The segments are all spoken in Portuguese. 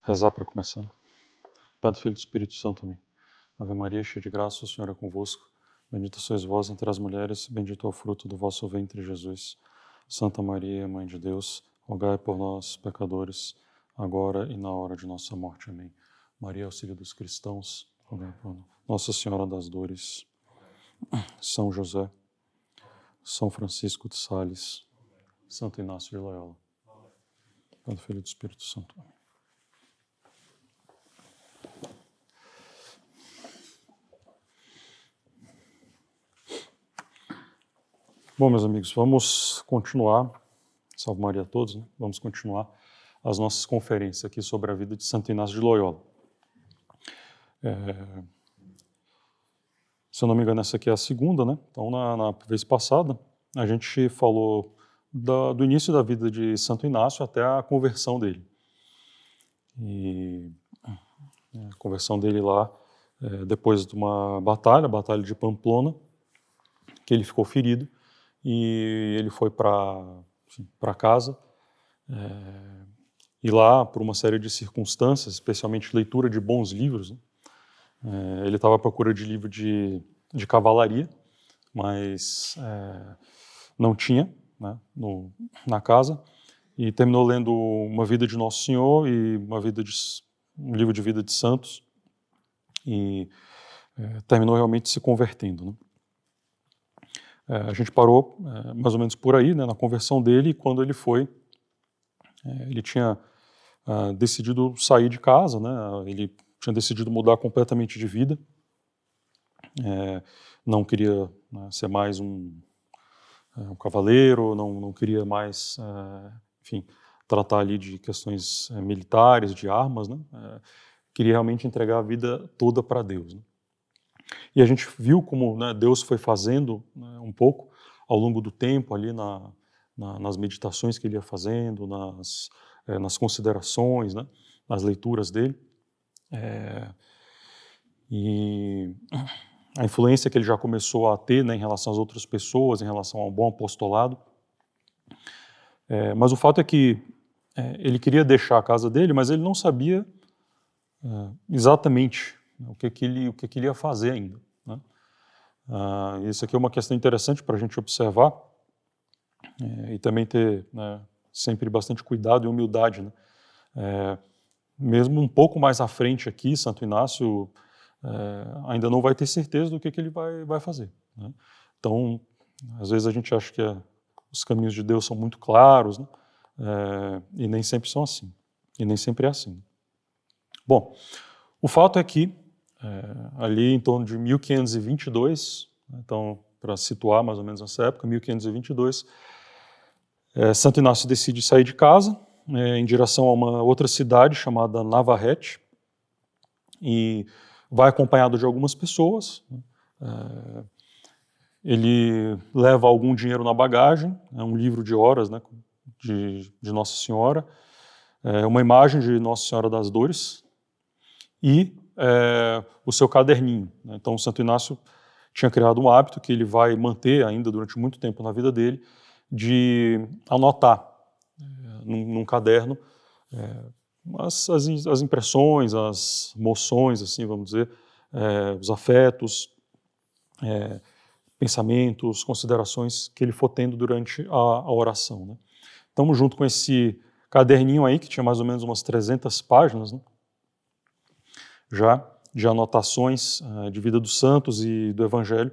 Rezar para começar. Pai do Filho e do Espírito Santo, amém. Ave Maria, cheia de graça, o Senhor é convosco. Bendita sois vós entre as mulheres, bendito é o fruto do vosso ventre, Jesus. Santa Maria, Mãe de Deus, rogai por nós, pecadores, agora e na hora de nossa morte. Amém. Maria, auxílio dos cristãos, rogai por nós. Nossa Senhora das Dores, São José, São Francisco de Sales, Santo Inácio de Loyola. Pai do Filho e do Espírito Santo. Amém. Bom, meus amigos, vamos continuar, salve Maria a todos, né? Vamos continuar as nossas conferências aqui sobre a vida de Santo Inácio de Loyola. Se eu não me engano, essa aqui é a segunda, né? Então, na vez passada, a gente falou do início da vida de Santo Inácio até a conversão dele. E a conversão dele lá, depois de uma batalha, a Batalha de Pamplona, que ele ficou ferido, e ele foi para casa, e lá, por uma série de circunstâncias, especialmente leitura de bons livros, né? Ele estava à procura de livro de cavalaria, mas não tinha, né, na casa, e terminou lendo Uma Vida de Nosso Senhor e um livro de vida de santos, e terminou realmente se convertendo, né? A gente parou mais ou menos por aí, né, na conversão dele, e quando ele foi, ele tinha decidido sair de casa, né, ele tinha decidido mudar completamente de vida, não queria, né, ser mais um cavaleiro, não queria mais, enfim, tratar ali de questões militares, de armas, né, queria realmente entregar a vida toda para Deus, né. E a gente viu como, né, Deus foi fazendo, né, um pouco ao longo do tempo ali nas meditações que ele ia fazendo, nas considerações, né, nas leituras dele, e a influência que ele já começou a ter, né, em relação às outras pessoas, em relação ao bom apostolado. Mas o fato é que ele queria deixar a casa dele, mas ele não sabia exatamente o que ele ia fazer ainda, né? Isso aqui é uma questão interessante para a gente observar, e também ter, né, sempre bastante cuidado e humildade, né? Mesmo um pouco mais à frente aqui, Santo Inácio ainda não vai ter certeza do que ele vai fazer, né? Então, às vezes a gente acha que os caminhos de Deus são muito claros, né? E nem sempre são assim, e nem sempre é assim. Bom, o fato é que ali em torno de 1522, então, para situar mais ou menos nessa época, 1522, Santo Inácio decide sair de casa em direção a uma outra cidade chamada Navarrete, e vai acompanhado de algumas pessoas. Ele leva algum dinheiro na bagagem, um livro de horas, né, de Nossa Senhora, uma imagem de Nossa Senhora das Dores e o seu caderninho, né? Então, o Santo Inácio tinha criado um hábito que ele vai manter ainda durante muito tempo na vida dele, de anotar num caderno as impressões, as moções, assim, vamos dizer, os afetos, pensamentos, considerações que ele for tendo durante a oração, né? Então, junto com esse caderninho aí, que tinha mais ou menos umas 300 páginas, né, já de anotações de vida dos santos e do Evangelho.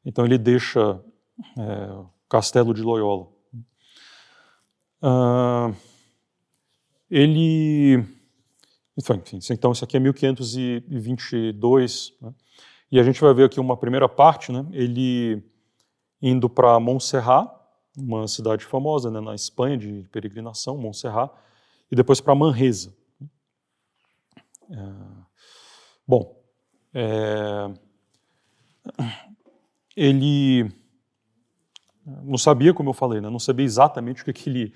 Então, ele deixa o Castelo de Loyola. Enfim, então isso aqui é 1522, né? E a gente vai ver aqui uma primeira parte, né? Ele indo para Montserrat, uma cidade famosa, né, na Espanha, de peregrinação, Montserrat, e depois para Manresa. Bom, ele não sabia, como eu falei, né, não sabia exatamente o que ele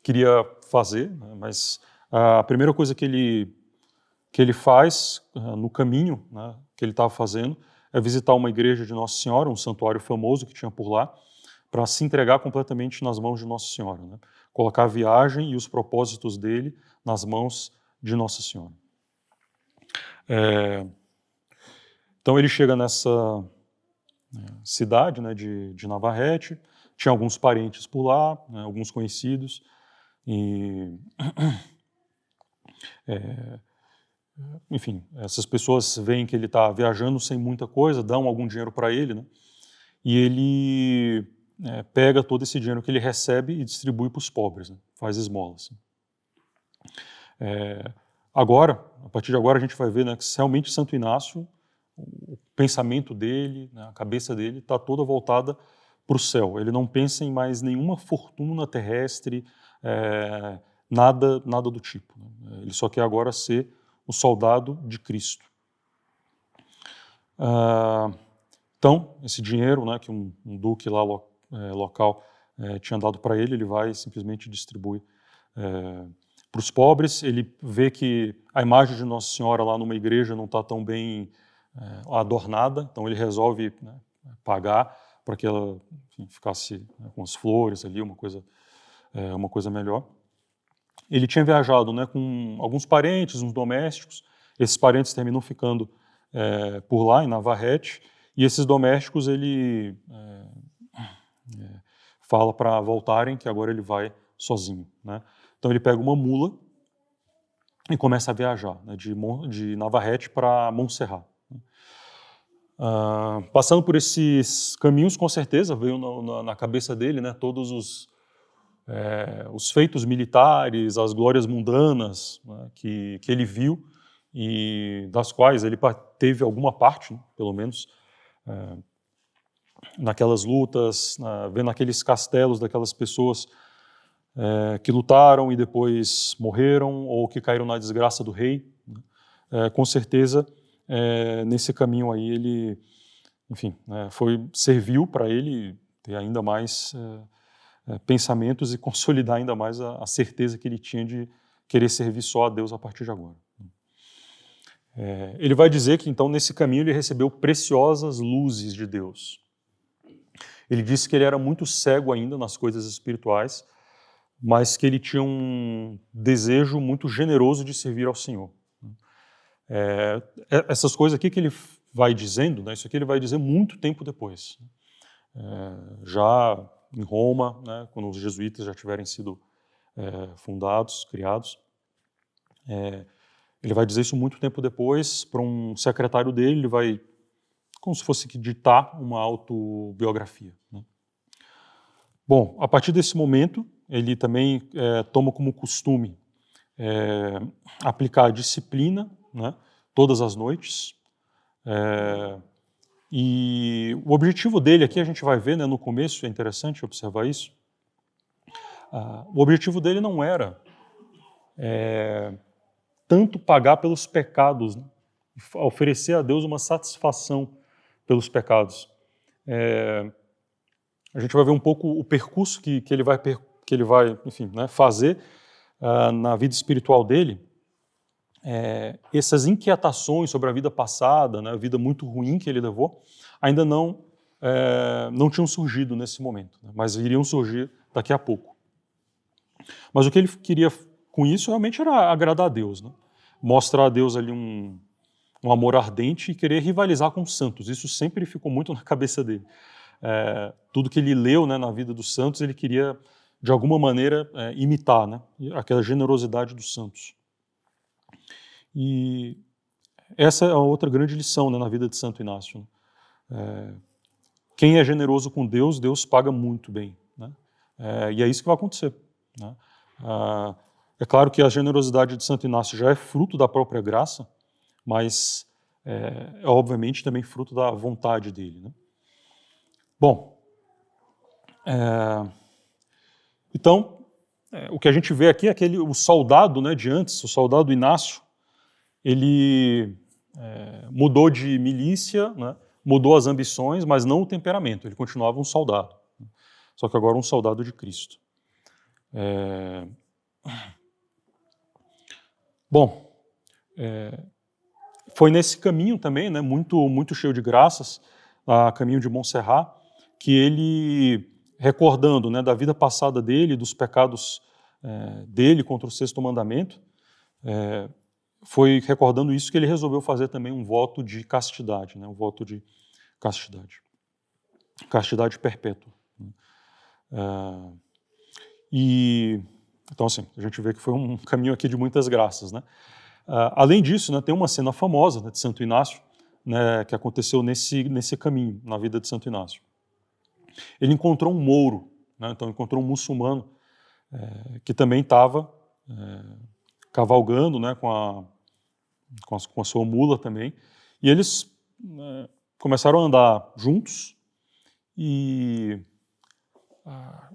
queria fazer, né, mas a primeira coisa que ele faz no caminho, né, que ele estava fazendo, é visitar uma igreja de Nossa Senhora, um santuário famoso que tinha por lá, para se entregar completamente nas mãos de Nossa Senhora, né, colocar a viagem e os propósitos dele nas mãos de Nossa Senhora. Então ele chega nessa cidade, né, de Navarrete, tinha alguns parentes por lá, né, alguns conhecidos, e enfim, essas pessoas veem que ele está viajando sem muita coisa, dão algum dinheiro para ele, né, e ele pega todo esse dinheiro que ele recebe e distribui para os pobres, né, faz esmolas. Agora, a partir de agora, a gente vai ver, né, que realmente Santo Inácio, o pensamento dele, né, a cabeça dele está toda voltada para o céu. Ele não pensa em mais nenhuma fortuna terrestre, nada do tipo, né? Ele só quer agora ser o soldado de Cristo. Então, esse dinheiro, né, que um duque lá local tinha dado para ele vai simplesmente distribuir para os pobres. Ele vê que a imagem de Nossa Senhora lá numa igreja não está tão bem adornada, então ele resolve, né, pagar para que ela, enfim, ficasse, né, com as flores ali, uma coisa melhor. Ele tinha viajado, né, com alguns parentes, uns domésticos. Esses parentes terminam ficando por lá, em Navarrete, e esses domésticos ele fala para voltarem, que agora ele vai sozinho, né? Então ele pega uma mula e começa a viajar, né, de Navarrete para Montserrat. Passando por esses caminhos, com certeza veio na cabeça dele, né, todos os feitos militares, as glórias mundanas, né, que ele viu e das quais ele teve alguma parte, né, pelo menos, naquelas lutas, vendo aqueles castelos daquelas pessoas que lutaram e depois morreram ou que caíram na desgraça do rei. Com certeza, nesse caminho aí, ele, enfim, serviu para ele ter ainda mais pensamentos e consolidar ainda mais a certeza que ele tinha de querer servir só a Deus a partir de agora. Ele vai dizer que, então, nesse caminho ele recebeu preciosas luzes de Deus. Ele disse que ele era muito cego ainda nas coisas espirituais, mas que ele tinha um desejo muito generoso de servir ao Senhor. Essas coisas aqui que ele vai dizendo, né, isso aqui ele vai dizer muito tempo depois. Já em Roma, né, quando os jesuítas já tiverem sido fundados, criados. Ele vai dizer isso muito tempo depois para um secretário dele, ele vai, como se fosse ditar uma autobiografia, né? Bom, a partir desse momento, ele também toma como costume aplicar a disciplina, né, todas as noites. E o objetivo dele aqui, a gente vai ver, né, no começo, é interessante observar isso. O objetivo dele não era tanto pagar pelos pecados, né, oferecer a Deus uma satisfação pelos pecados. A gente vai ver um pouco o percurso que ele vai, enfim, né, fazer na vida espiritual dele. Essas inquietações sobre a vida passada, né, a vida muito ruim que ele levou, ainda não tinham surgido nesse momento, né, mas iriam surgir daqui a pouco. Mas o que ele queria com isso realmente era agradar a Deus, né, mostrar a Deus ali um amor ardente e querer rivalizar com os santos. Isso sempre ficou muito na cabeça dele. Tudo que ele leu, né, na vida dos santos, ele queria, de alguma maneira, imitar, né, aquela generosidade dos santos. E essa é a outra grande lição, né, na vida de Santo Inácio. Quem é generoso com Deus, Deus paga muito bem, né? E é isso que vai acontecer, né? É claro que a generosidade de Santo Inácio já é fruto da própria graça, mas é obviamente também fruto da vontade dele, né? Bom, então, o que a gente vê aqui é o soldado, né, de antes, o soldado Inácio, ele mudou de milícia, né, mudou as ambições, mas não o temperamento, ele continuava um soldado, né, só que agora um soldado de Cristo. Bom, foi nesse caminho também, né, muito cheio de graças, a caminho de Montserrat, que ele recordando, né, da vida passada dele, dos pecados dele contra o sexto mandamento, foi recordando isso que ele resolveu fazer também um voto de castidade, né, um voto de castidade perpétua. Então, assim, a gente vê que foi um caminho aqui de muitas graças, né? Além disso, né, tem uma cena famosa, né, de Santo Inácio, né, que aconteceu nesse caminho, na vida de Santo Inácio. Ele encontrou um mouro, né, então encontrou um muçulmano que também estava cavalgando, né, com a sua mula também, e eles começaram a andar juntos, e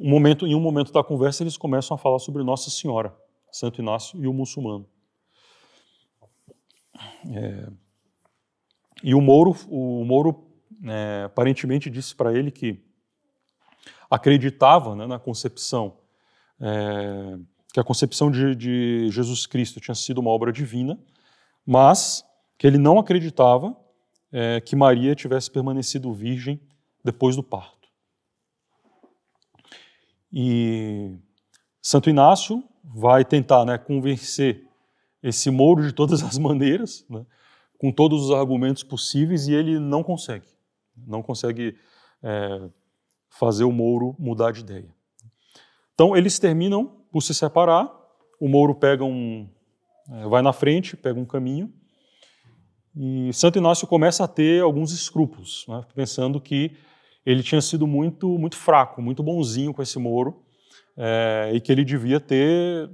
em um momento da conversa eles começam a falar sobre Nossa Senhora, Santo Inácio e o muçulmano. E o Mouro aparentemente disse para ele que acreditava, né, na concepção, que a concepção de Jesus Cristo tinha sido uma obra divina, mas que ele não acreditava que Maria tivesse permanecido virgem depois do parto. E Santo Inácio vai tentar, né, convencer esse Mouro de todas as maneiras, né, com todos os argumentos possíveis, e ele não consegue fazer o Mouro mudar de ideia. Então eles terminam por se separar, o Mouro vai na frente, pega um caminho, e Santo Inácio começa a ter alguns escrúpulos, né, pensando que ele tinha sido muito, muito fraco, muito bonzinho com esse Mouro, e que ele devia ter,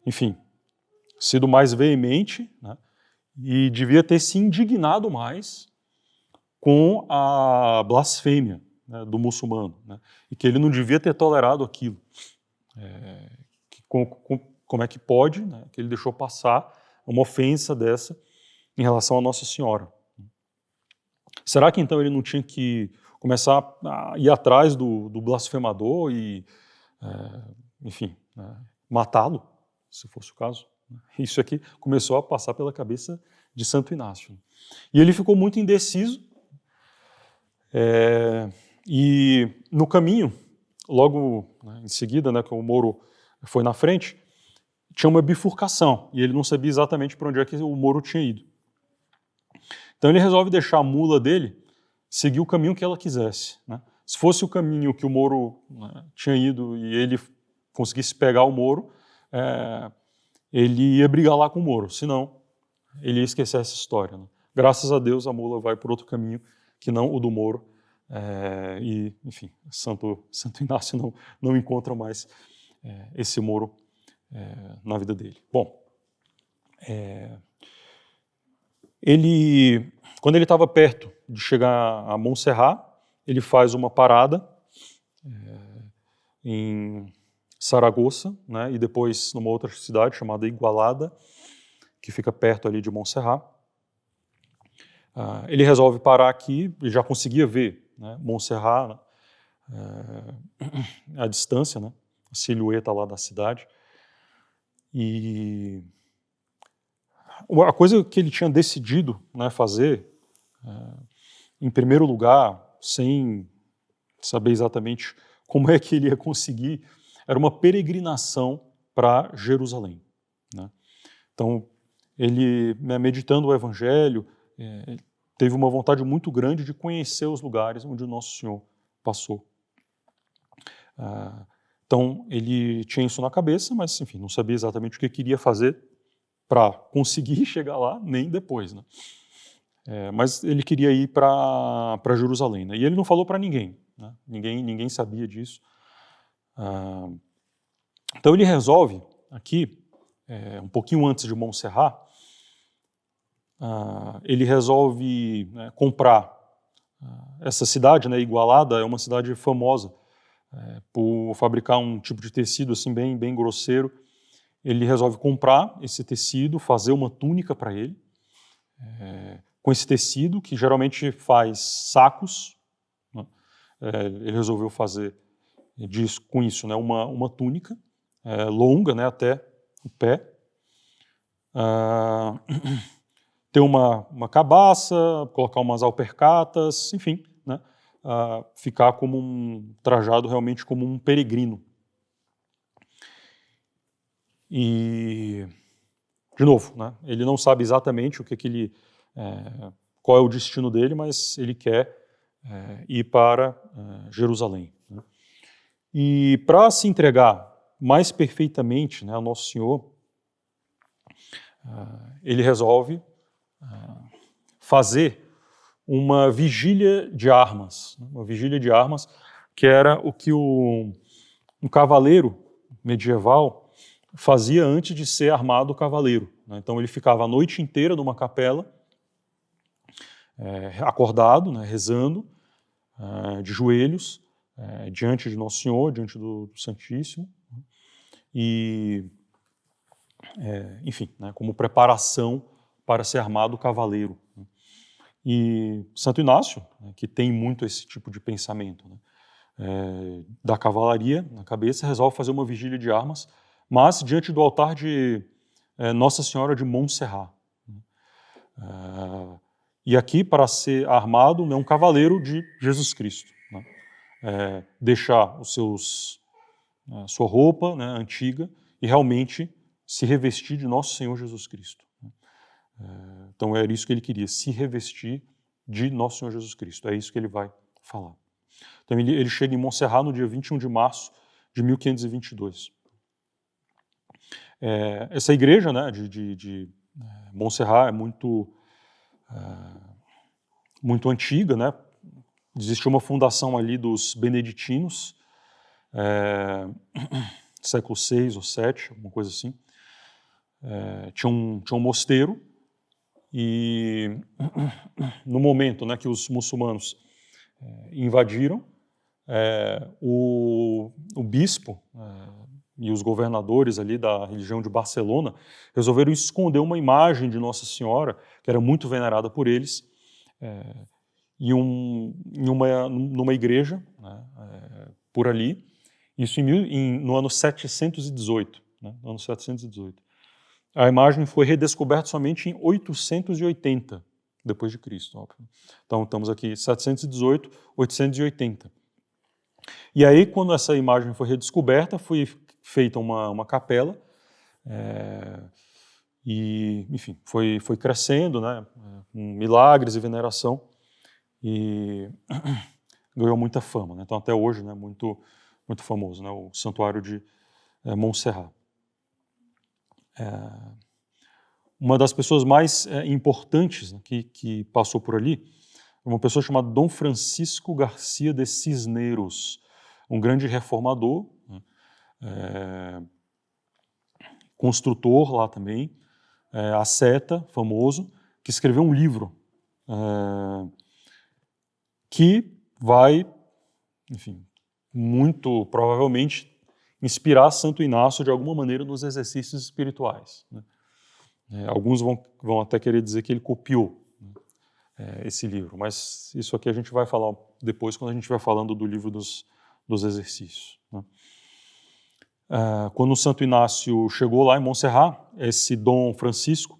enfim, sido mais veemente, né, e devia ter se indignado mais com a blasfêmia, né, do muçulmano, né, e que ele não devia ter tolerado aquilo. Como é que pode, né, que ele deixou passar uma ofensa dessa em relação a Nossa Senhora? Será que então ele não tinha que começar a ir atrás do blasfemador e, enfim, matá-lo, se fosse o caso? Isso aqui começou a passar pela cabeça de Santo Inácio. E ele ficou muito indeciso, e no caminho, logo, né, em seguida, né, que o Mouro foi na frente, tinha uma bifurcação, e ele não sabia exatamente para onde é que o Mouro tinha ido. Então ele resolve deixar a mula dele seguir o caminho que ela quisesse, né? Se fosse o caminho que o Mouro, né, tinha ido e ele conseguisse pegar o Mouro, ele ia brigar lá com o Mouro, senão ele ia esquecer essa história, né? Graças a Deus a mula vai por outro caminho que não o do Mouro, e, enfim, Santo Inácio não encontra mais esse Mouro na vida dele. Bom, quando ele estava perto de chegar a Montserrat, ele faz uma parada em Saragoça, né, e depois numa outra cidade chamada Igualada, que fica perto ali de Montserrat. Ele resolve parar aqui, ele já conseguia ver, né, Montserrat, à distância, né, a silhueta lá da cidade. E a coisa que ele tinha decidido, né, fazer, em primeiro lugar, sem saber exatamente como é que ele ia conseguir, era uma peregrinação para Jerusalém, né? Então, ele, né, meditando o Evangelho, teve uma vontade muito grande de conhecer os lugares onde o Nosso Senhor passou. Então, ele tinha isso na cabeça, mas, enfim, não sabia exatamente o que queria fazer para conseguir chegar lá, nem depois, né? Mas ele queria ir para Jerusalém, né? E ele não falou para ninguém, né? Ninguém sabia disso. Então ele resolve, aqui, um pouquinho antes de Montserrat, ele resolve, né, comprar essa cidade, né, Igualada, é uma cidade famosa por fabricar um tipo de tecido assim bem grosseiro. Ele resolve comprar esse tecido, fazer uma túnica para ele, com esse tecido, que geralmente faz sacos, né? Ele resolveu fazer com isso, né, uma túnica longa, né, até o pé, ter uma cabaça, colocar umas alpercatas, enfim, né, ficar trajado realmente como um peregrino. E, de novo, né, ele não sabe exatamente qual é o destino dele, mas ele quer ir para Jerusalém, né? E para se entregar mais perfeitamente, né, a Nosso Senhor, ele resolve fazer uma vigília de armas, que era o que um cavaleiro medieval fazia antes de ser armado cavaleiro, né? Então ele ficava a noite inteira numa capela, acordado, né, rezando, de joelhos, diante de Nosso Senhor, diante do Santíssimo, e, enfim, né, como preparação para ser armado cavaleiro. E Santo Inácio, né, que tem muito esse tipo de pensamento, né, da cavalaria na cabeça, resolve fazer uma vigília de armas, mas diante do altar de Nossa Senhora de Montserrat. E aqui, para ser armado, é um cavaleiro de Jesus Cristo, né, deixar sua roupa, né, antiga e realmente se revestir de Nosso Senhor Jesus Cristo. Então era isso que ele queria, se revestir de Nosso Senhor Jesus Cristo. É isso que ele vai falar. Então ele chega em Montserrat no dia 21 de março de 1522. Essa igreja, né, de Montserrat é muito antiga, né? Existiu uma fundação ali dos beneditinos, século VI ou VII, alguma coisa assim. Tinha um mosteiro e no momento, né, que os muçulmanos invadiram, o bispo e os governadores ali da religião de Barcelona resolveram esconder uma imagem de Nossa Senhora, que era muito venerada por eles, numa igreja, né, por ali, isso no ano 718. Né, no ano 718. A imagem foi redescoberta somente em 880 depois de Cristo. Óbvio. Então estamos aqui 718, 880. E aí, quando essa imagem foi redescoberta, foi feita uma capela, e, enfim, foi crescendo, né, com milagres e veneração, e ganhou muita fama, né? Então até hoje, né, muito famoso, né, o Santuário de Montserrat. Uma das pessoas mais importantes, né, que passou por ali, uma pessoa chamada Dom Francisco Garcia de Cisneros, um grande reformador, né, construtor lá também, asceta, famoso, que escreveu um livro que vai, enfim, muito provavelmente inspirar Santo Inácio de alguma maneira nos exercícios espirituais, né? Alguns vão até querer dizer que ele copiou, né, esse livro, mas isso aqui a gente vai falar depois quando a gente estiver falando do livro dos exercícios, né? Quando o Santo Inácio chegou lá em Montserrat, esse Dom Francisco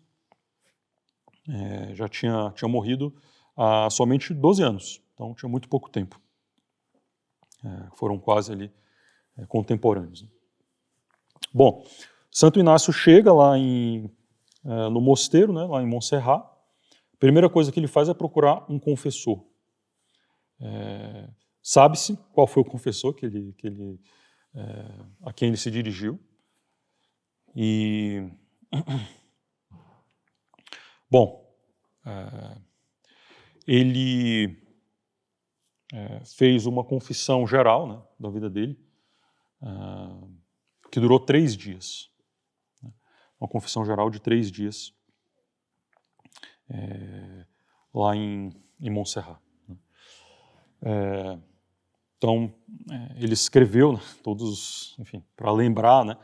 já tinha morrido há somente 12 anos, então tinha muito pouco tempo. Foram quase ali contemporâneos. Bom, Santo Inácio chega lá no mosteiro, né, lá em Montserrat. A primeira coisa que ele faz é procurar um confessor. Sabe-se qual foi o confessor a quem ele se dirigiu. E, bom, ele fez uma confissão geral, né, da vida dele, que durou 3 dias. Uma confissão geral de 3 dias lá em Montserrat. Então, ele escreveu, né, todos, enfim, para lembrar, né,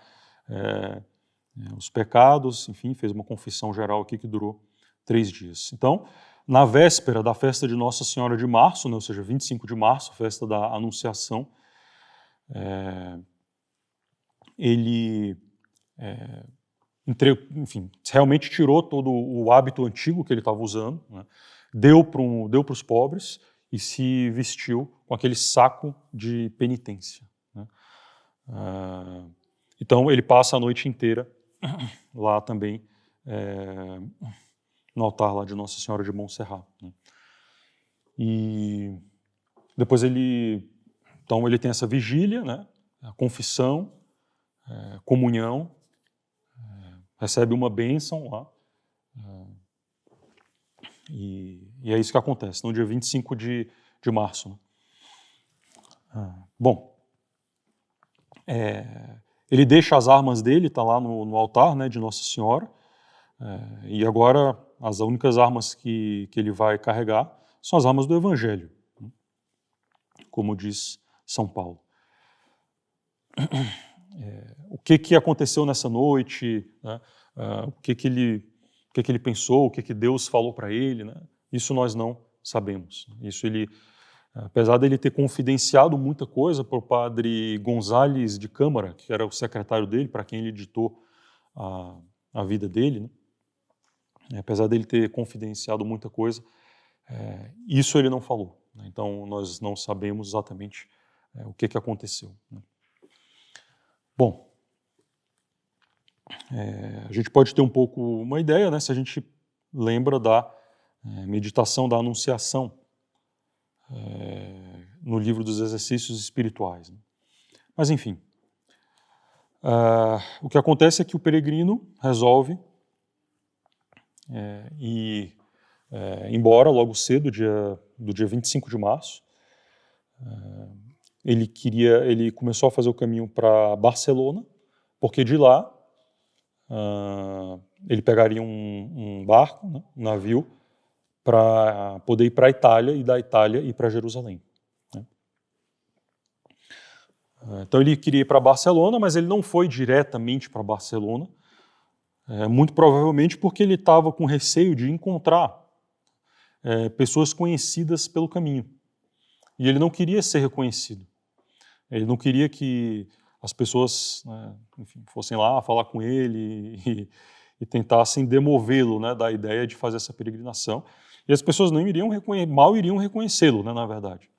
os pecados, enfim, fez uma confissão geral aqui que durou 3 dias. Então, na véspera da festa de Nossa Senhora de Março, né, ou seja, 25 de março, festa da Anunciação, ele enfim, realmente tirou todo o hábito antigo que ele estava usando, né, deu para os pobres e se vestiu com aquele saco de penitência, né? Então ele passa a noite inteira lá também, no altar lá de Nossa Senhora de Montserrat, né? E depois então ele tem essa vigília, né? A confissão, comunhão, recebe uma bênção lá, e é isso que acontece no dia 25 de março, né? Bom, ele deixa as armas dele, está lá no altar, né, de Nossa Senhora, e agora as únicas armas que ele vai carregar são as armas do Evangelho, né, como diz São Paulo. O que aconteceu nessa noite, né, o que ele pensou, o que Deus falou para ele, né, isso nós não sabemos. Isso apesar dele ter confidenciado muita coisa para o padre Gonzales de Câmara, que era o secretário dele, para quem ele ditou a vida dele, né? Apesar dele ter confidenciado muita coisa, isso ele não falou, né? Então nós não sabemos exatamente o que aconteceu, né? Bom, a gente pode ter um pouco uma ideia, né, se a gente lembra da meditação da Anunciação, no livro dos exercícios espirituais, né? Mas enfim, o que acontece é que o peregrino resolve ir embora logo cedo, do dia 25 de março. Ele começou a fazer o caminho para Barcelona, porque de lá ele pegaria um barco, né, um navio, para poder ir para a Itália e da Itália ir para Jerusalém, né? Então ele queria ir para Barcelona, mas ele não foi diretamente para Barcelona, muito provavelmente porque ele estava com receio de encontrar pessoas conhecidas pelo caminho. E ele não queria ser reconhecido. Ele não queria que as pessoas, né, enfim, fossem lá falar com ele e tentassem demovê-lo, né, da ideia de fazer essa peregrinação. E as pessoas mal iriam reconhecê-lo, né, na verdade.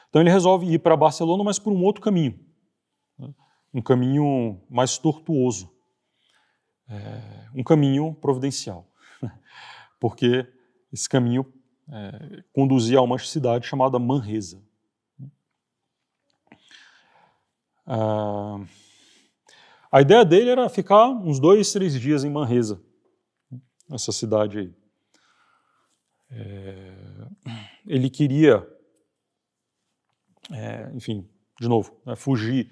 Então ele resolve ir para Barcelona, mas por um outro caminho, né, um caminho mais tortuoso, um caminho providencial, porque esse caminho conduzia a uma cidade chamada Manresa. A ideia dele era ficar uns 2, 3 dias em Manresa, essa cidade aí. Ele queria, enfim, de novo, né, fugir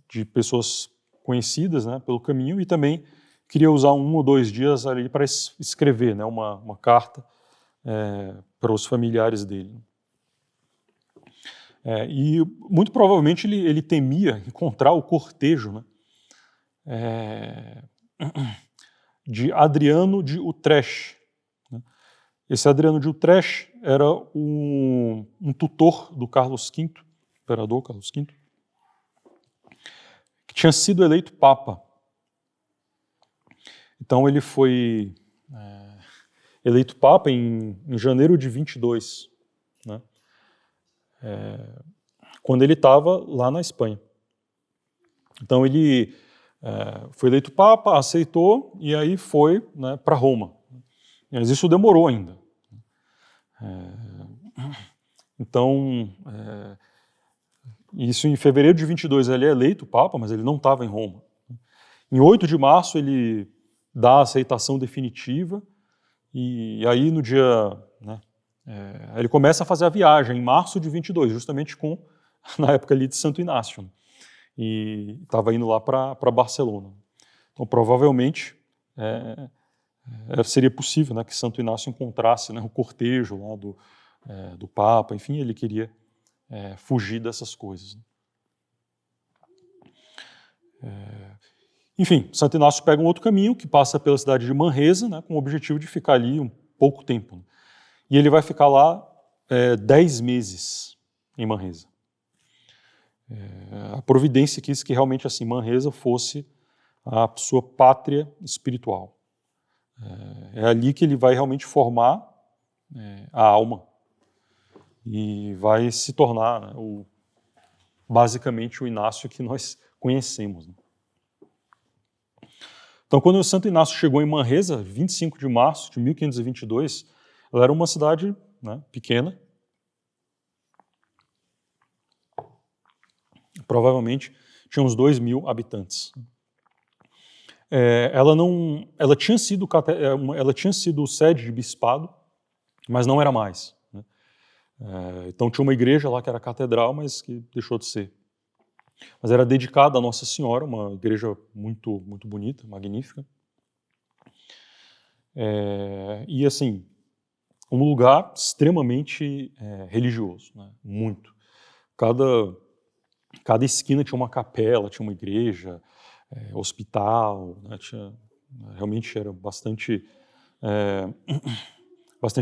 de pessoas conhecidas, né, pelo caminho, e também queria usar 1 ou 2 dias ali para escrever, né, uma carta para os familiares dele. E muito provavelmente ele temia encontrar o cortejo, né, de Adriano de Utrecht, né? Esse Adriano de Utrecht era um tutor do Carlos V, imperador Carlos V, que tinha sido eleito Papa. Então ele foi eleito Papa em janeiro de 22, né? Quando ele estava lá na Espanha. Então ele foi eleito Papa, aceitou e aí foi, né, para Roma. Mas isso demorou ainda. Então, isso em fevereiro de 22 ele é eleito Papa, mas ele não estava em Roma. Em 8 de março ele dá a aceitação definitiva e aí no dia, né, ele começa a fazer a viagem em março de 22, justamente na época ali de Santo Inácio, né? E estava indo lá para Barcelona. Então, provavelmente, seria possível, né, que Santo Inácio encontrasse, né, o cortejo lá do Papa, enfim, ele queria fugir dessas coisas, né? Enfim, Santo Inácio pega um outro caminho que passa pela cidade de Manresa, né, com o objetivo de ficar ali um pouco tempo, né? E ele vai ficar lá 10 meses em Manresa. A providência quis que realmente assim Manresa fosse a sua pátria espiritual. É ali que ele vai realmente formar a alma e vai se tornar, né, basicamente o Inácio que nós conhecemos. Né? Então, quando o Santo Inácio chegou em Manresa, 25 de março de 1522, ela era uma cidade, né, pequena, provavelmente tinha uns 2.000 habitantes. Ela tinha sido sede de bispado, mas não era mais. Né? Então tinha uma igreja lá que era catedral, mas que deixou de ser. Mas era dedicada a Nossa Senhora, uma igreja muito, muito bonita, magnífica. E assim, um lugar extremamente religioso, né? Muito. Cada esquina tinha uma capela, tinha uma igreja, hospital, né? Realmente era bastante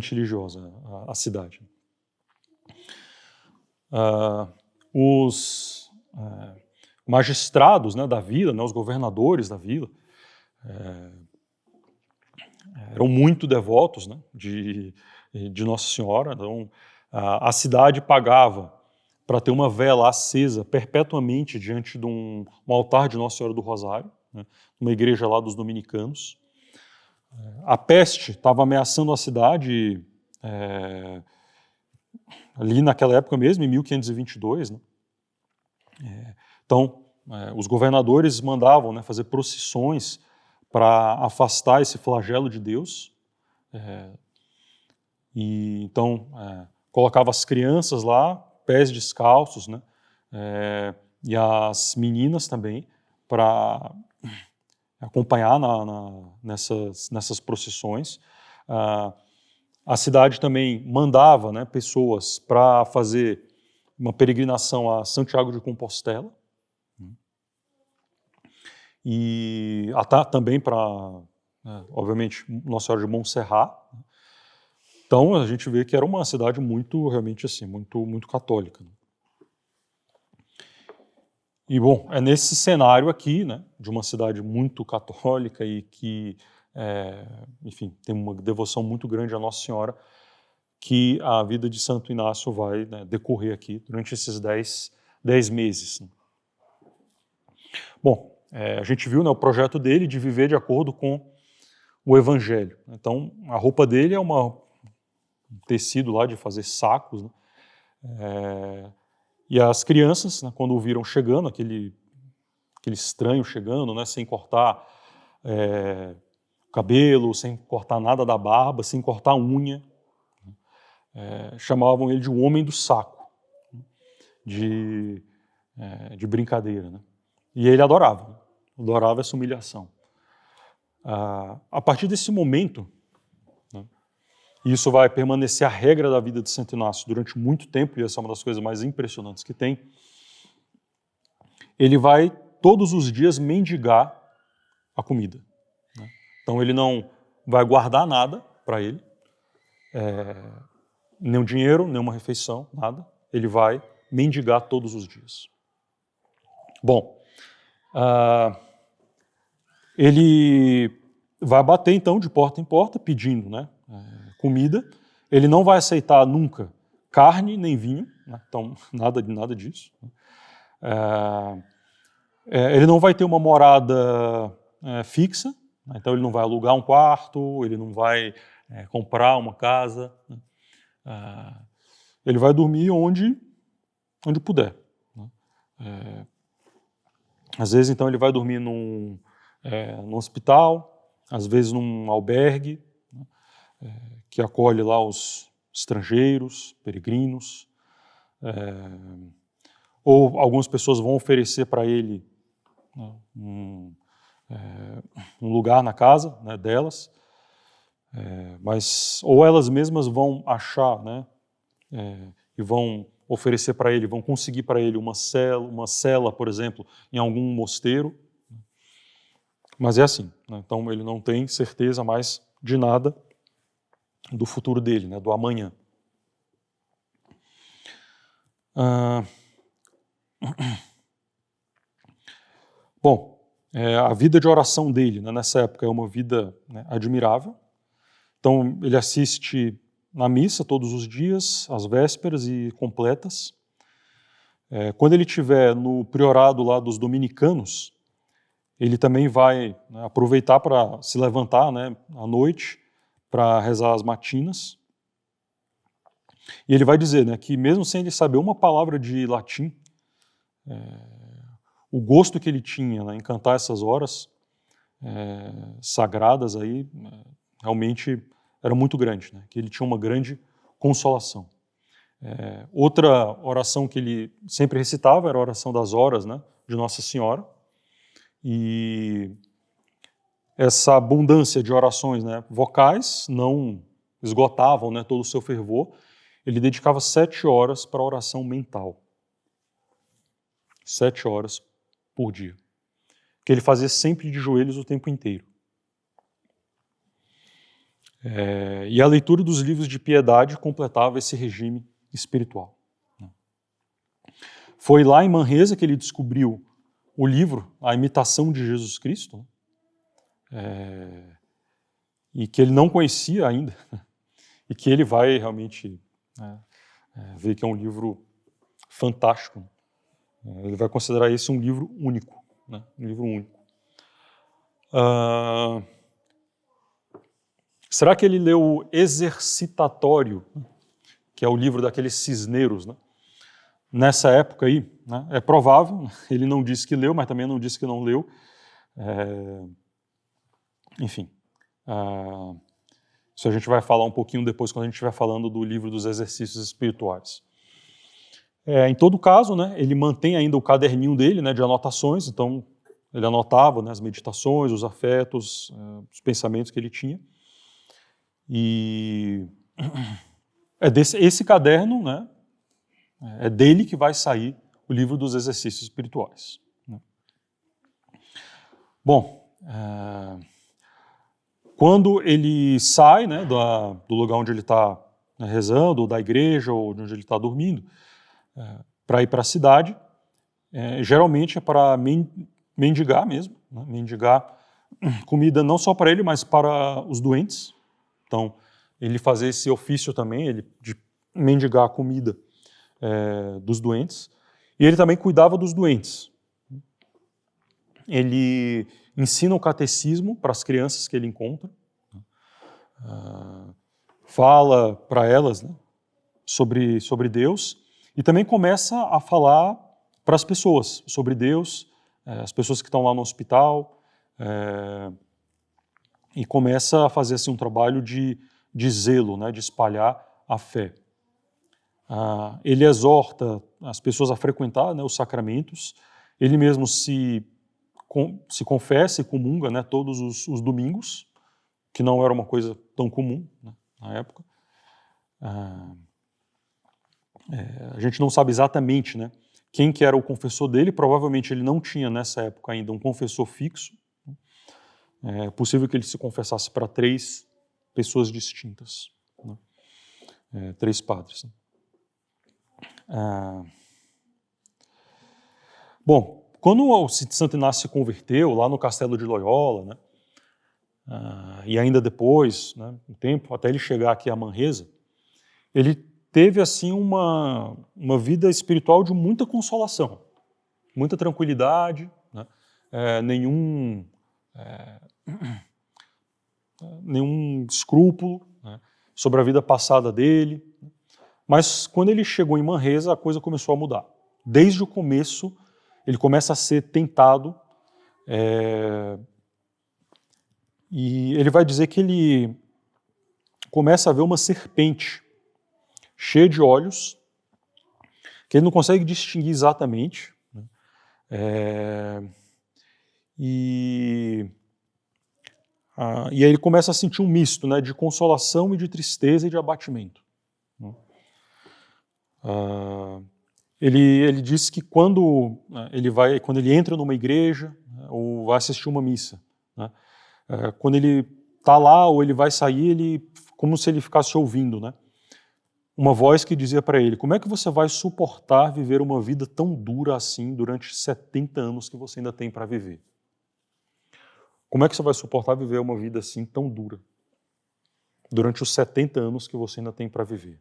religiosa a cidade. Os magistrados, né, da vila, né, os governadores da vila, eram muito devotos, né, de Nossa Senhora. Então, a cidade pagava para ter uma vela acesa perpetuamente diante de um altar de Nossa Senhora do Rosário, né, uma igreja lá dos dominicanos. A peste estava ameaçando a cidade ali naquela época mesmo, em 1522. Né? Então, os governadores mandavam, né, fazer procissões para afastar esse flagelo de Deus. E então colocava as crianças lá, pés descalços, né, e as meninas também, para acompanhar nessas procissões. A cidade também mandava, né, pessoas para fazer uma peregrinação a Santiago de Compostela, e também para, obviamente, Nossa Senhora de Montserrat. Então a gente vê que era uma cidade muito, realmente assim, muito, muito católica. E bom, é nesse cenário aqui, né, de uma cidade muito católica e que, enfim, tem uma devoção muito grande à Nossa Senhora, que a vida de Santo Inácio vai, né, decorrer aqui durante esses 10 meses. Bom, a gente viu, né, o projeto dele de viver de acordo com o Evangelho. Então, a roupa dele é um tecido lá de fazer sacos, né? E as crianças, né, quando o viram chegando, aquele estranho chegando, né, sem cortar cabelo, sem cortar nada da barba, sem cortar unha, chamavam ele de um homem do saco, de brincadeira. Né? E ele adorava essa humilhação. A partir desse momento, né, e isso vai permanecer a regra da vida de Santo Inácio durante muito tempo, e essa é uma das coisas mais impressionantes que tem, ele vai todos os dias mendigar a comida. Né? Então ele não vai guardar nada para ele, nenhum dinheiro, nenhuma refeição, nada. Ele vai mendigar todos os dias. Bom, ele vai bater então de porta em porta pedindo, né, comida. Ele não vai aceitar nunca carne nem vinho, né, então nada disso. Ele não vai ter uma morada fixa, né, então ele não vai alugar um quarto, ele não vai comprar uma casa. Né, ele vai dormir onde puder. Né. Às vezes, então, ele vai dormir num hospital, às vezes num albergue, né, que acolhe lá os estrangeiros, peregrinos. Ou algumas pessoas vão oferecer para ele, né, um lugar na casa, né, delas, mas ou elas mesmas vão achar, né, e vão oferecer para ele, vão conseguir para ele uma cela, por exemplo, em algum mosteiro. Mas é assim, né? Então ele não tem certeza mais de nada do futuro dele, né, do amanhã. Bom, a vida de oração dele, né, nessa época é uma vida, né, admirável. Então ele assiste na missa todos os dias, às vésperas e completas. Quando ele estiver no priorado lá dos dominicanos, ele também vai, né, aproveitar para se levantar, né, à noite para rezar as matinas. E ele vai dizer, né, que mesmo sem ele saber uma palavra de latim, o gosto que ele tinha, né, em cantar essas horas sagradas aí, realmente era muito grande, né, que ele tinha uma grande consolação. Outra oração que ele sempre recitava era a oração das horas, né, de Nossa Senhora. E essa abundância de orações, né, vocais não esgotavam, né, todo o seu fervor. Ele dedicava 7 horas para a oração mental. 7 horas por dia. Que ele fazia sempre de joelhos o tempo inteiro. E a leitura dos livros de piedade completava esse regime espiritual. Foi lá em Manresa que ele descobriu o livro A Imitação de Jesus Cristo, e que ele não conhecia ainda, e que ele vai realmente ver que é um livro fantástico. Ele vai considerar esse um livro único, né? Um livro único. Será que ele leu o Exercitatório, que é o livro daqueles cisneiros, né? Nessa época aí, né? É provável, ele não disse que leu, mas também não disse que não leu. Enfim, isso a gente vai falar um pouquinho depois, quando a gente estiver falando do livro dos exercícios espirituais. Em todo caso, né, ele mantém ainda o caderninho dele, né, de anotações, então ele anotava, né, as meditações, os afetos, os pensamentos que ele tinha. E esse caderno, né, é dele que vai sair o livro dos exercícios espirituais. Bom, quando ele sai, né, do lugar onde ele está, né, rezando, ou da igreja, ou de onde ele está dormindo, para ir para a cidade, geralmente é para mendigar mesmo, né, mendigar comida não só para ele, mas para os doentes. Então, ele fazia esse ofício também, de mendigar a comida dos doentes. E ele também cuidava dos doentes. Ele ensina o catecismo para as crianças que ele encontra, fala para elas, né, sobre Deus, e também começa a falar para as pessoas sobre Deus, as pessoas que estão lá no hospital, e começa a fazer assim, um trabalho de zelo, né, de espalhar a fé. Ele exorta as pessoas a frequentar, né, os sacramentos, ele mesmo se confessa e comunga, né, todos os domingos, que não era uma coisa tão comum, né, na época. A gente não sabe exatamente, né, quem que era o confessor dele, provavelmente ele não tinha nessa época ainda um confessor fixo. É possível que ele se confessasse para 3 pessoas distintas, né, 3 padres. Né. Bom, quando o Santo Inácio se converteu lá no Castelo de Loyola, né, e ainda depois, né, um tempo, até ele chegar aqui a Manresa, ele teve assim uma vida espiritual de muita consolação, muita tranquilidade, né, nenhum escrúpulo, né, sobre a vida passada dele. Mas quando ele chegou em Manresa, a coisa começou a mudar. Desde o começo, ele começa a ser tentado, e ele vai dizer que ele começa a ver uma serpente cheia de olhos, que ele não consegue distinguir exatamente, né? E aí ele começa a sentir um misto, né, de consolação e de tristeza e de abatimento. Ele diz que quando ele entra numa igreja, né, ou vai assistir uma missa, né, quando ele está lá ou ele vai sair, como se ele ficasse ouvindo, né, uma voz que dizia para ele: como é que você vai suportar viver uma vida tão dura assim durante 70 anos que você ainda tem para viver? Como é que você vai suportar viver uma vida assim tão dura? durante os 70 anos que você ainda tem para viver.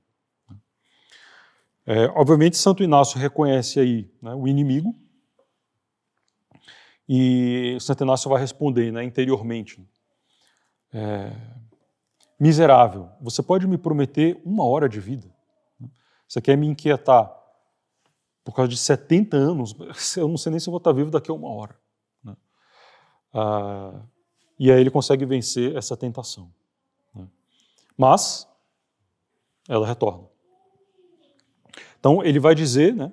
Obviamente, Santo Inácio reconhece aí, né, o inimigo, e Santo Inácio vai responder, né, interiormente: miserável, você pode me prometer 1 hora de vida? Você quer me inquietar por causa de 70 anos? Eu não sei nem se eu vou estar vivo daqui a 1 hora. Né? E aí ele consegue vencer essa tentação. Né? Mas ela retorna. Então ele vai dizer, né,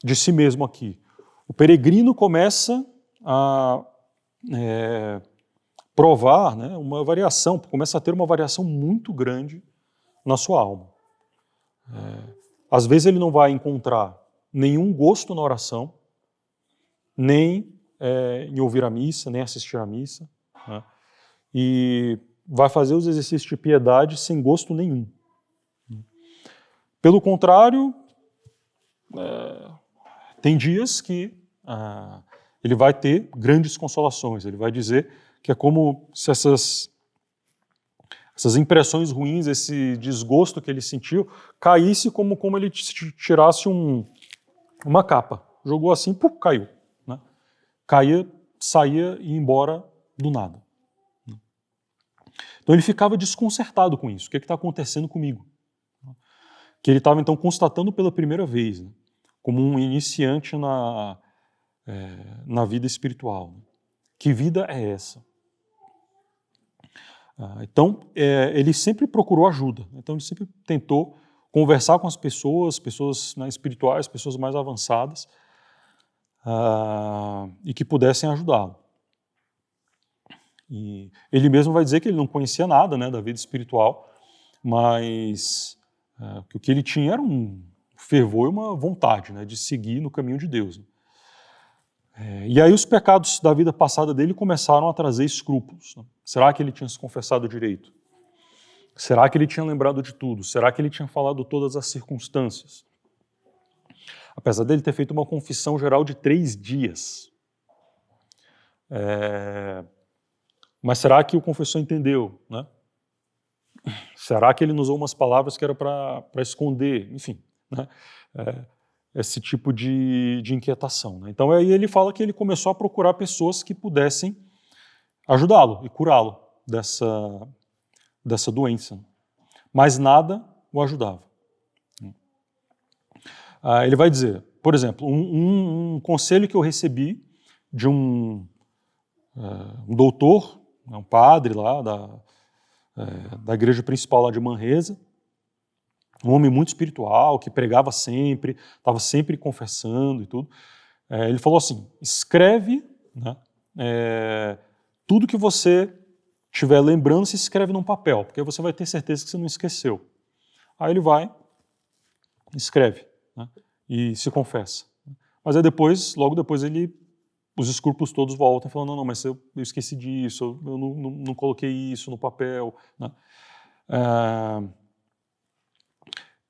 de si mesmo aqui: o peregrino começa a provar, né, uma variação, começa a ter uma variação muito grande na sua alma. Às vezes ele não vai encontrar nenhum gosto na oração, nem em ouvir a missa, nem assistir à missa, né, e vai fazer os exercícios de piedade sem gosto nenhum. Pelo contrário, tem dias que ele vai ter grandes consolações. Ele vai dizer que é como se essas impressões ruins, esse desgosto que ele sentiu, caísse como ele tirasse uma capa. Jogou assim, pum, caiu. Né? Caía, saía e ia embora do nada. Então ele ficava desconcertado com isso. O que está acontecendo comigo? Que ele estava então constatando pela primeira vez, né, como um iniciante na vida espiritual. Que vida é essa? Então, ele sempre procurou ajuda. Então, ele sempre tentou conversar com as pessoas, né, espirituais, pessoas mais avançadas, e que pudessem ajudá-lo. E ele mesmo vai dizer que ele não conhecia nada, né, da vida espiritual, mas que o que ele tinha era um fervor e uma vontade, né, de seguir no caminho de Deus. E aí os pecados da vida passada dele começaram a trazer escrúpulos. Né? Será que ele tinha se confessado direito? Será que ele tinha lembrado de tudo? Será que ele tinha falado todas as circunstâncias? Apesar dele ter feito uma confissão geral de 3 dias. Mas será que o confessor entendeu? Né? Será que ele não usou umas palavras que era para esconder? Enfim, né? Esse tipo de inquietação. Né? Então aí ele fala que ele começou a procurar pessoas que pudessem ajudá-lo e curá-lo dessa doença. Mas nada o ajudava. Ele vai dizer, por exemplo, um conselho que eu recebi de um doutor, um padre lá da igreja principal lá de Manresa, um homem muito espiritual, que pregava sempre, estava sempre confessando e tudo. Ele falou assim: escreve, né, tudo que você estiver lembrando, se escreve num papel, porque você vai ter certeza que você não esqueceu. Aí ele vai, escreve, né, e se confessa. Mas aí logo depois os escrúpulos todos voltam, falando: não, mas eu esqueci disso, eu não coloquei isso no papel. Né?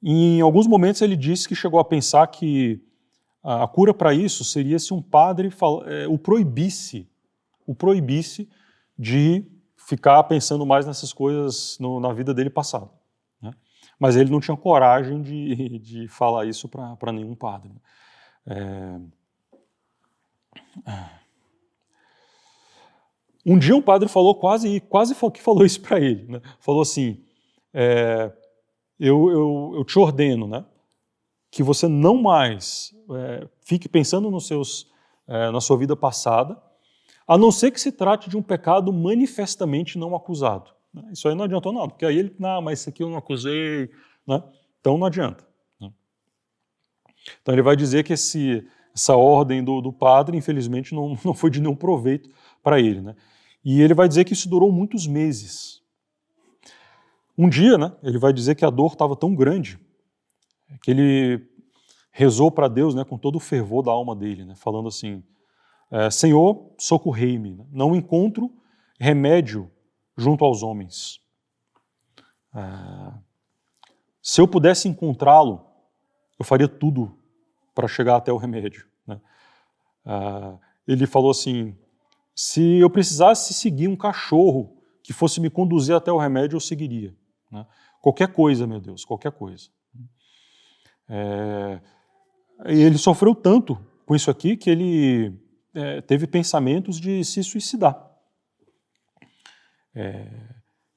Em alguns momentos ele disse que chegou a pensar que a cura para isso seria se um padre o proibisse de ficar pensando mais nessas coisas na vida dele passada. Né? Mas ele não tinha coragem de falar isso para nenhum padre. Um dia um padre falou quase que falou isso para ele. Né? Falou assim: eu te ordeno, né, que você não mais fique pensando na sua vida passada, a não ser que se trate de um pecado manifestamente não acusado. Isso aí não adiantou nada, porque aí ele, não, mas isso aqui eu não acusei, né? Então não adianta. Né? Então ele vai dizer que essa ordem do padre, infelizmente, não foi de nenhum proveito para ele. Né? E ele vai dizer que isso durou muitos meses. Um dia, né, ele vai dizer que a dor estava tão grande que ele rezou para Deus, né, com todo o fervor da alma dele, né, falando assim: Senhor, socorrei-me, né? Não encontro remédio junto aos homens. Se eu pudesse encontrá-lo, eu faria tudo para chegar até o remédio. Né? Ele falou assim: se eu precisasse seguir um cachorro que fosse me conduzir até o remédio, eu seguiria. né? Qualquer coisa, meu Deus, qualquer coisa. E ele sofreu tanto com isso aqui que ele teve pensamentos de se suicidar.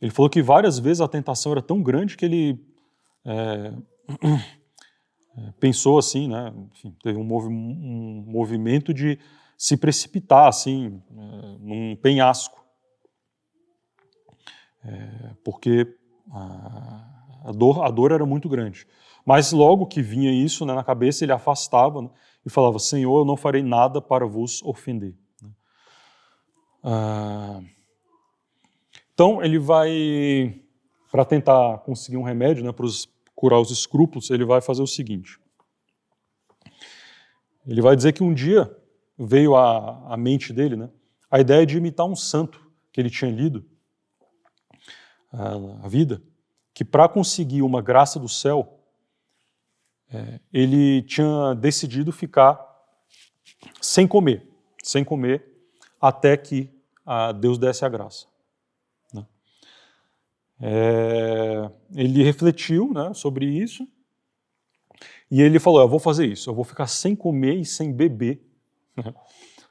Ele falou que várias vezes a tentação era tão grande que ele pensou assim, né? Enfim, teve um movimento de se precipitar assim, num penhasco, porque a dor era muito grande. Mas logo que vinha isso, né, na cabeça, ele afastava, né, e falava: Senhor, eu não farei nada para vos ofender. Então ele vai, para tentar conseguir um remédio, né, para curar os escrúpulos, ele vai fazer o seguinte. Ele vai dizer que um dia veio à mente dele, né, a ideia de imitar um santo que ele tinha lido a vida, que para conseguir uma graça do céu, ele tinha decidido ficar sem comer até que Deus desse a graça. Né? Ele refletiu, né, sobre isso e ele falou: eu vou fazer isso, eu vou ficar sem comer e sem beber, né,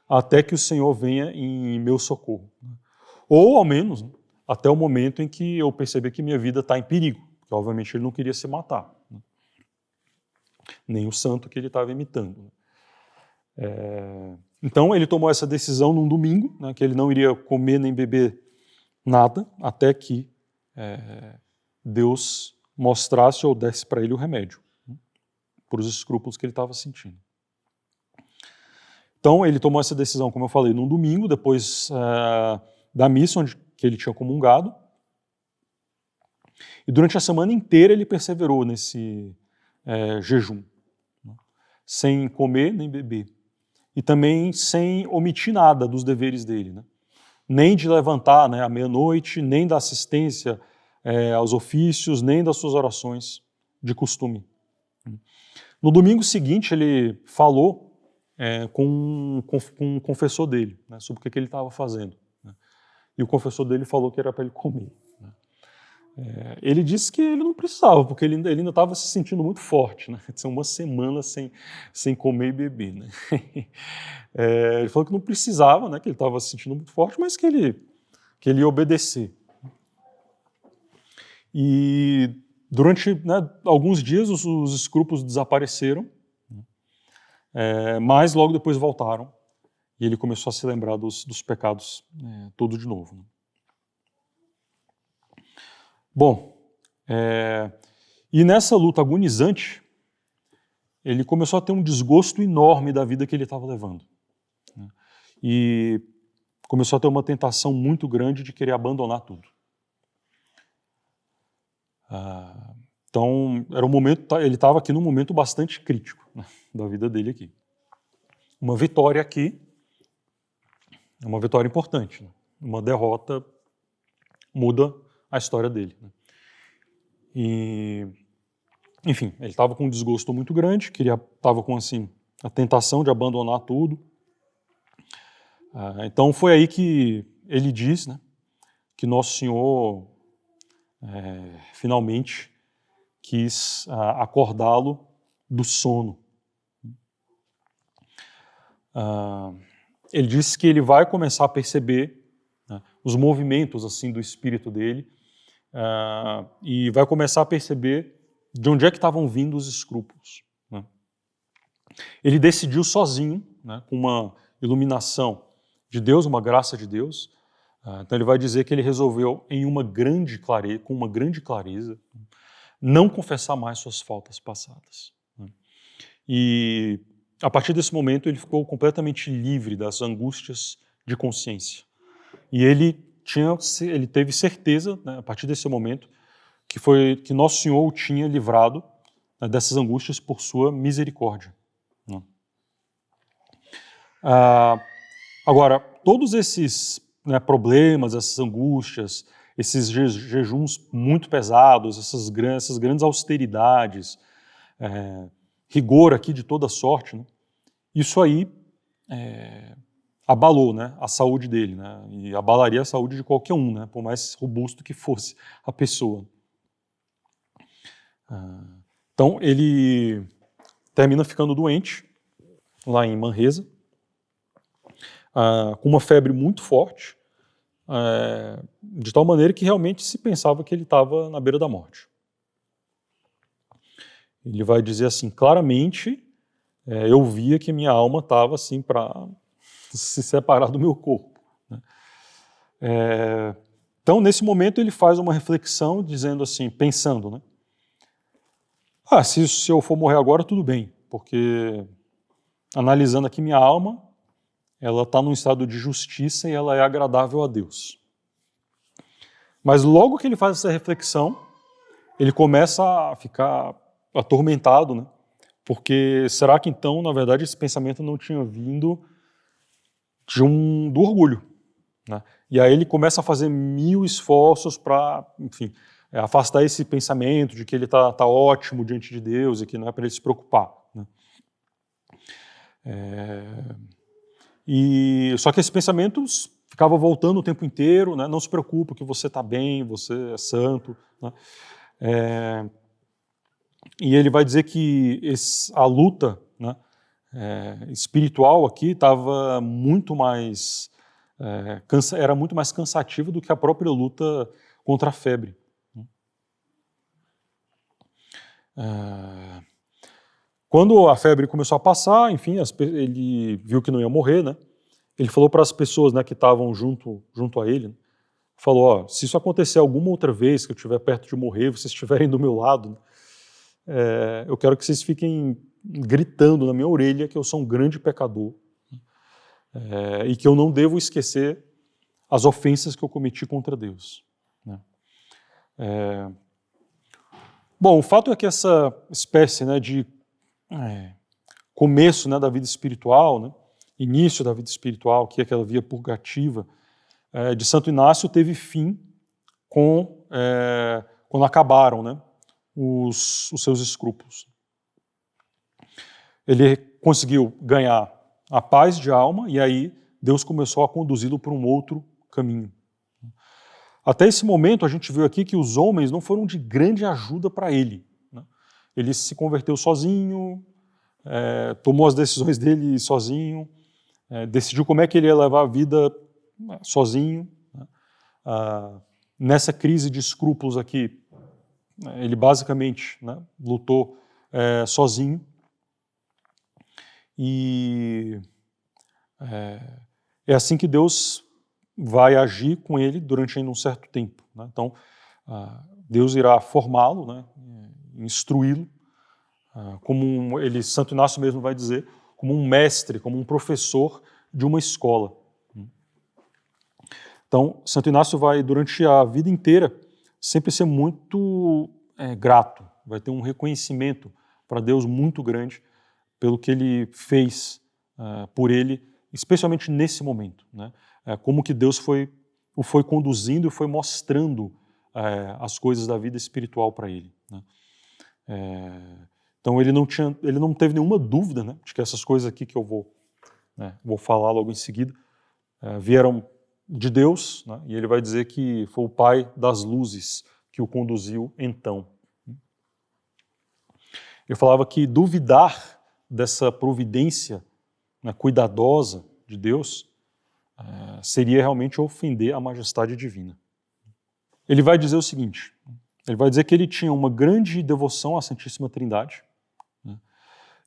até que o Senhor venha em meu socorro. Ou, ao menos, né, até o momento em que eu perceber que minha vida está em perigo, porque obviamente ele não queria se matar, né? Nem o santo que ele estava imitando. Então ele tomou essa decisão num domingo, né, que ele não iria comer nem beber nada, até que Deus mostrasse ou desse para ele o remédio, né, por os escrúpulos que ele estava sentindo. Então ele tomou essa decisão, como eu falei, num domingo, depois da missa que ele tinha comungado, e durante a semana inteira ele perseverou nesse jejum, né, sem comer nem beber, e também sem omitir nada dos deveres dele, né? Nem de levantar, né, à meia-noite, nem da assistência aos ofícios, nem das suas orações de costume. No domingo seguinte ele falou com um confessor dele, né, sobre o que ele estava fazendo, né? E o confessor dele falou que era para ele comer, né? Ele disse que ele não precisava, porque ele ainda estava se sentindo muito forte, né? Tinha uma semana sem comer e beber, né? Ele falou que não precisava, né, que ele estava se sentindo muito forte, mas que ele ia obedecer. E durante, né, alguns dias os escrúpulos desapareceram, mas logo depois voltaram e ele começou a se lembrar dos pecados tudo de novo, né? Bom, e nessa luta agonizante, ele começou a ter um desgosto enorme da vida que ele estava levando, né? E começou a ter uma tentação muito grande de querer abandonar tudo. Então, era um momento, ele estava aqui num momento bastante crítico, né, da vida dele aqui. Uma vitória aqui é uma vitória importante, né? Uma derrota muda a história dele, né? E, enfim, ele estava com um desgosto muito grande, estava com assim, a tentação de abandonar tudo. Então foi aí que ele diz, né, que Nosso Senhor finalmente quis acordá-lo do sono. Ele disse que ele vai começar a perceber, né, os movimentos assim do espírito dele, e vai começar a perceber de onde é que estavam vindo os escrúpulos, né? Ele decidiu sozinho, né, com uma iluminação de Deus, uma graça de Deus. Então ele vai dizer que ele resolveu com uma grande clareza, não confessar mais suas faltas passadas, né? E a partir desse momento ele ficou completamente livre das angústias de consciência. E ele teve certeza, né, a partir desse momento, que Nosso Senhor o tinha livrado, né, dessas angústias por sua misericórdia, né? Agora, todos esses, né, problemas, essas angústias, esses jejuns muito pesados, essas grandes austeridades, rigor aqui de toda sorte, né, isso aí abalou, né, a saúde dele, né, e abalaria a saúde de qualquer um, né, por mais robusto que fosse a pessoa. Então, ele termina ficando doente, lá em Manresa, com uma febre muito forte, de tal maneira que realmente se pensava que ele estava na beira da morte. Ele vai dizer assim, claramente, eu via que minha alma estava assim para se separar do meu corpo. Né? Então, nesse momento, ele faz uma reflexão dizendo assim, pensando, né? Se eu for morrer agora, tudo bem, porque analisando aqui minha alma, ela está num estado de justiça e ela é agradável a Deus. Mas logo que ele faz essa reflexão, ele começa a ficar atormentado, né? Porque será que então, na verdade, esse pensamento não tinha vindo do orgulho, né? E aí ele começa a fazer 1000 esforços para, enfim, afastar esse pensamento de que ele está ótimo diante de Deus e que não é para ele se preocupar, né? Só que esse pensamento ficava voltando o tempo inteiro, né? Não se preocupe que você está bem, você é santo, né? E ele vai dizer que a luta, né, espiritual aqui estava muito mais era muito mais cansativa do que a própria luta contra a febre. Quando a febre começou a passar, enfim, ele viu que não ia morrer, né? Ele falou para as pessoas, né, que estavam junto a ele, né, falou, se isso acontecer alguma outra vez que eu estiver perto de morrer, vocês estiverem do meu lado, né, eu quero que vocês fiquem gritando na minha orelha que eu sou um grande pecador e que eu não devo esquecer as ofensas que eu cometi contra Deus. Né? Bom, o fato é que essa espécie, né, de começo, né, da vida espiritual, né, início da vida espiritual, que é aquela via purgativa, de Santo Inácio teve fim quando acabaram, né, os seus escrúpulos. Ele conseguiu ganhar a paz de alma e aí Deus começou a conduzi-lo para um outro caminho. Até esse momento a gente viu aqui que os homens não foram de grande ajuda para ele, né? Ele se converteu sozinho, tomou as decisões dele sozinho, decidiu como é que ele ia levar a vida sozinho. Né? Nessa crise de escrúpulos aqui, ele basicamente, né, lutou sozinho. E é assim que Deus vai agir com ele durante ainda um certo tempo. Né? Então, Deus irá formá-lo, né, instruí-lo, como Santo Inácio mesmo vai dizer, como um mestre, como um professor de uma escola. Então, Santo Inácio vai, durante a vida inteira, sempre ser muito grato, vai ter um reconhecimento para Deus muito grande pelo que ele fez por ele, especialmente nesse momento, né? Como que Deus o foi conduzindo e foi mostrando as coisas da vida espiritual para ele. Né? Então ele não teve nenhuma dúvida, né, de que essas coisas aqui que eu vou falar logo em seguida vieram de Deus, né, e ele vai dizer que foi o Pai das luzes que o conduziu então. Eu falava que duvidar dessa providência, né, cuidadosa de Deus seria realmente ofender a majestade divina. Ele vai dizer o seguinte, ele vai dizer que ele tinha uma grande devoção à Santíssima Trindade, né,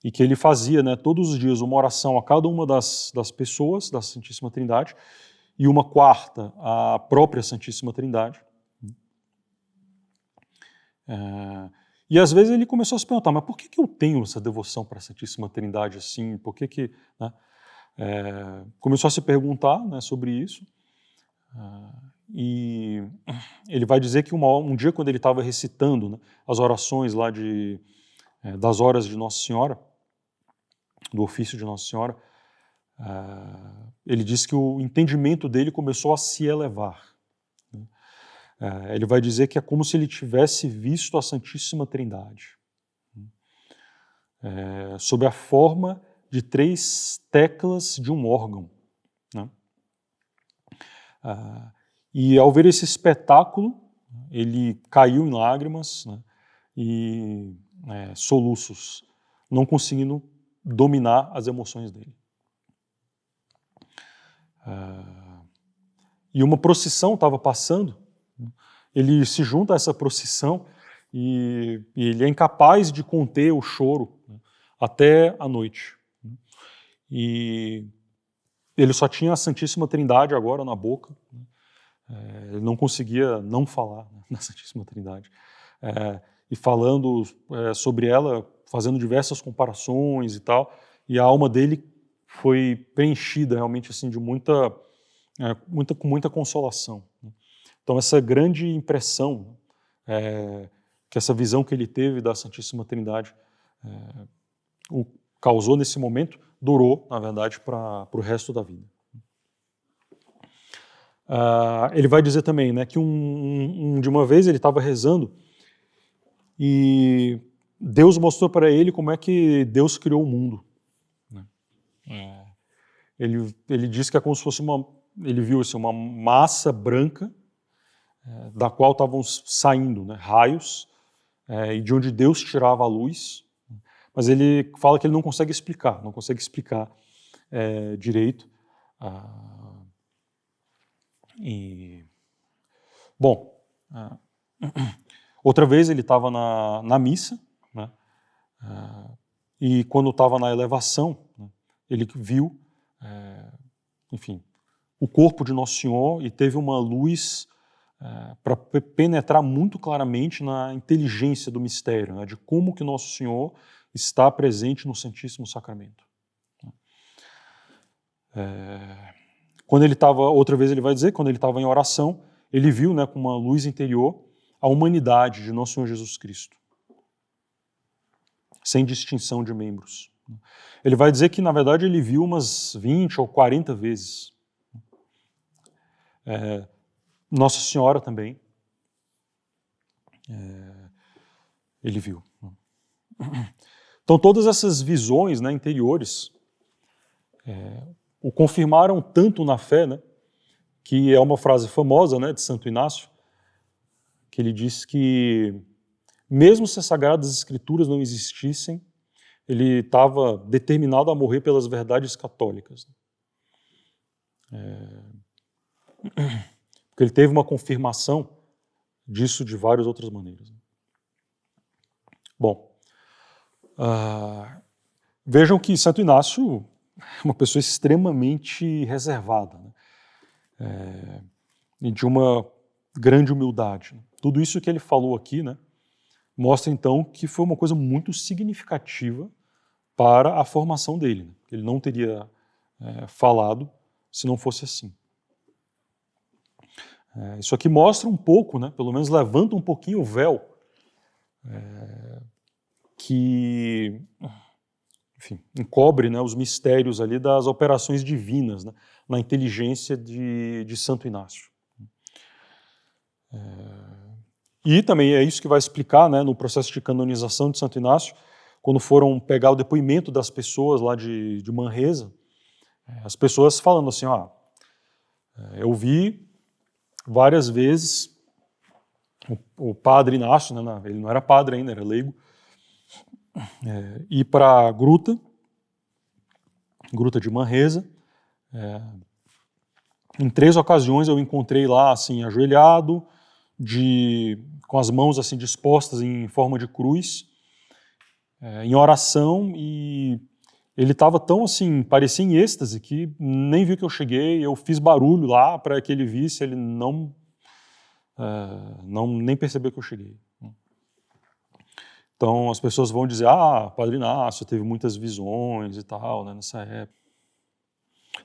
e que ele fazia, né, todos os dias uma oração a cada uma das pessoas da Santíssima Trindade e uma quarta à própria Santíssima Trindade. E às vezes ele começou a se perguntar, mas por que eu tenho essa devoção para a Santíssima Trindade assim? Por que né? Começou a se perguntar, né, sobre isso. E ele vai dizer que um dia quando ele estava recitando, né, as orações lá das horas de Nossa Senhora, do ofício de Nossa Senhora, ele disse que o entendimento dele começou a se elevar. Ele vai dizer que é como se ele tivesse visto a Santíssima Trindade, sob a forma de 3 teclas de um órgão. Né? E ao ver esse espetáculo, ele caiu em lágrimas, né, e soluços, não conseguindo dominar as emoções dele. E uma procissão estava passando, ele se junta a essa procissão e ele é incapaz de conter o choro, né, até a noite. E ele só tinha a Santíssima Trindade agora na boca, né, ele não conseguia não falar, né, na Santíssima Trindade. E falando sobre ela, fazendo diversas comparações e tal, e a alma dele foi preenchida realmente assim de com muita consolação. Então essa grande impressão, que essa visão que ele teve da Santíssima Trindade o causou nesse momento, durou, na verdade, para o resto da vida. Ele vai dizer também, né, que de uma vez ele estava rezando e Deus mostrou para ele como é que Deus criou o mundo. Ele disse que é como se fosse ele viu assim, uma massa branca da qual estavam saindo, né, raios, e de onde Deus tirava a luz, mas ele fala que ele não consegue explicar direito. Bom, outra vez ele estava na missa, né, e quando estava na elevação, né, ele viu, enfim, o corpo de Nosso Senhor e teve uma luz para penetrar muito claramente na inteligência do mistério, né, de como que Nosso Senhor está presente no Santíssimo Sacramento. Quando ele estava, outra vez ele vai dizer, quando ele estava em oração, ele viu, né, com uma luz interior a humanidade de Nosso Senhor Jesus Cristo, sem distinção de membros. Ele vai dizer que, na verdade, ele viu umas 20 ou 40 vezes. Nossa Senhora também, ele viu. Então, todas essas visões, né, interiores o confirmaram tanto na fé, né, que é uma frase famosa, né, de Santo Inácio, que ele diz que, mesmo se as Sagradas Escrituras não existissem, ele estava determinado a morrer pelas verdades católicas. Porque ele teve uma confirmação disso de várias outras maneiras. Bom, vejam que Santo Inácio é uma pessoa extremamente reservada, né? E de uma grande humildade. Tudo isso que ele falou aqui, né, mostra então que foi uma coisa muito significativa para a formação dele, né? Ele não teria falado se não fosse assim. Isso aqui mostra um pouco, né, pelo menos levanta um pouquinho o véu que, enfim, encobre, né, os mistérios ali das operações divinas, né, na inteligência de Santo Inácio. E também é isso que vai explicar, né, no processo de canonização de Santo Inácio, quando foram pegar o depoimento das pessoas lá de Manresa, as pessoas falando assim, eu vi várias vezes o padre Inácio, né, ele não era padre ainda, era leigo, ir para a gruta de Manresa. Em 3 ocasiões eu encontrei lá, assim, ajoelhado, com as mãos assim dispostas em forma de cruz, em oração, e ele estava tão assim, parecia em êxtase, que nem viu que eu cheguei, eu fiz barulho lá para que ele visse, ele nem percebeu que eu cheguei. Então as pessoas vão dizer, Padre Inácio teve muitas visões e tal, né, nessa época.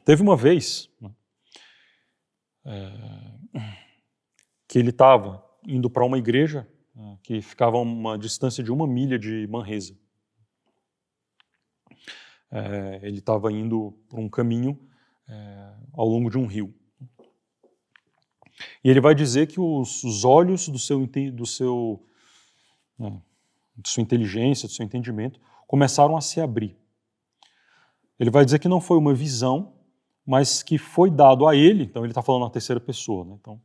Teve uma vez, né, que ele estava indo para uma igreja que ficava a uma distância de 1 milha de Manresa. Ele estava indo por um caminho ao longo de um rio. E ele vai dizer que os olhos de sua inteligência, do seu entendimento, começaram a se abrir. Ele vai dizer que não foi uma visão, mas que foi dado a ele, então ele está falando na terceira pessoa, né? Então,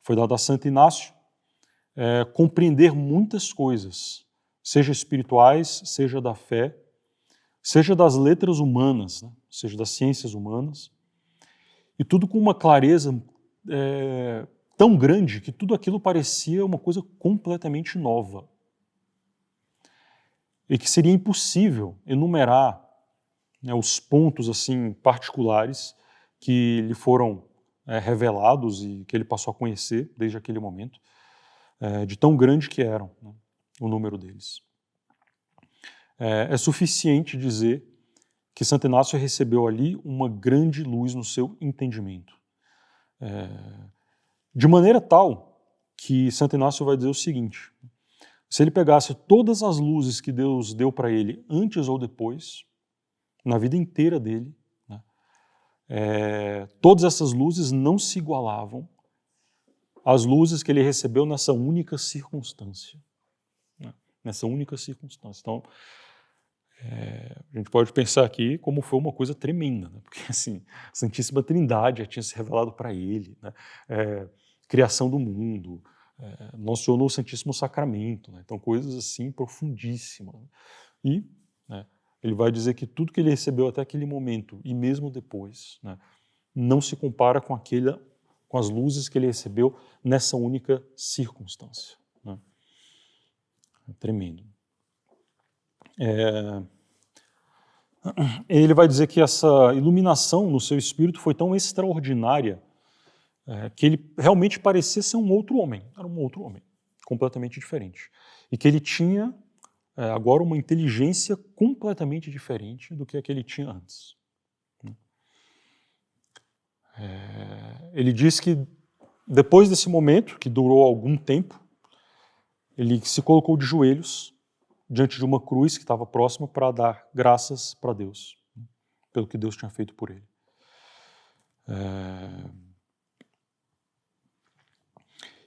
foi dado a Santo Inácio compreender muitas coisas, seja espirituais, seja da fé, seja das letras humanas, né? Seja das ciências humanas, e tudo com uma clareza tão grande que tudo aquilo parecia uma coisa completamente nova. E que seria impossível enumerar, né, os pontos assim particulares que lhe foram revelados e que ele passou a conhecer desde aquele momento, de tão grande que eram, né, o número deles. É suficiente dizer que Santo Inácio recebeu ali uma grande luz no seu entendimento. De maneira tal que Santo Inácio vai dizer o seguinte: se ele pegasse todas as luzes que Deus deu para ele antes ou depois, na vida inteira dele, né, todas essas luzes não se igualavam às luzes que ele recebeu nessa única circunstância. Né, nessa única circunstância. Então, a gente pode pensar aqui como foi uma coisa tremenda, né, porque assim, a Santíssima Trindade já tinha se revelado para ele, né, criação do mundo, Nosso Senhor no Santíssimo Sacramento, né, então coisas assim profundíssimas. E, né, ele vai dizer que tudo que ele recebeu até aquele momento, e mesmo depois, né, não se compara com as luzes que ele recebeu nessa única circunstância. Né. É tremendo. Ele vai dizer que essa iluminação no seu espírito foi tão extraordinária que ele realmente parecia ser um outro homem. Era um outro homem, completamente diferente. E que ele tinha agora uma inteligência completamente diferente do que a que ele tinha antes. Ele diz que depois desse momento, que durou algum tempo, ele se colocou de joelhos diante de uma cruz que estava próxima para dar graças para Deus, pelo que Deus tinha feito por ele.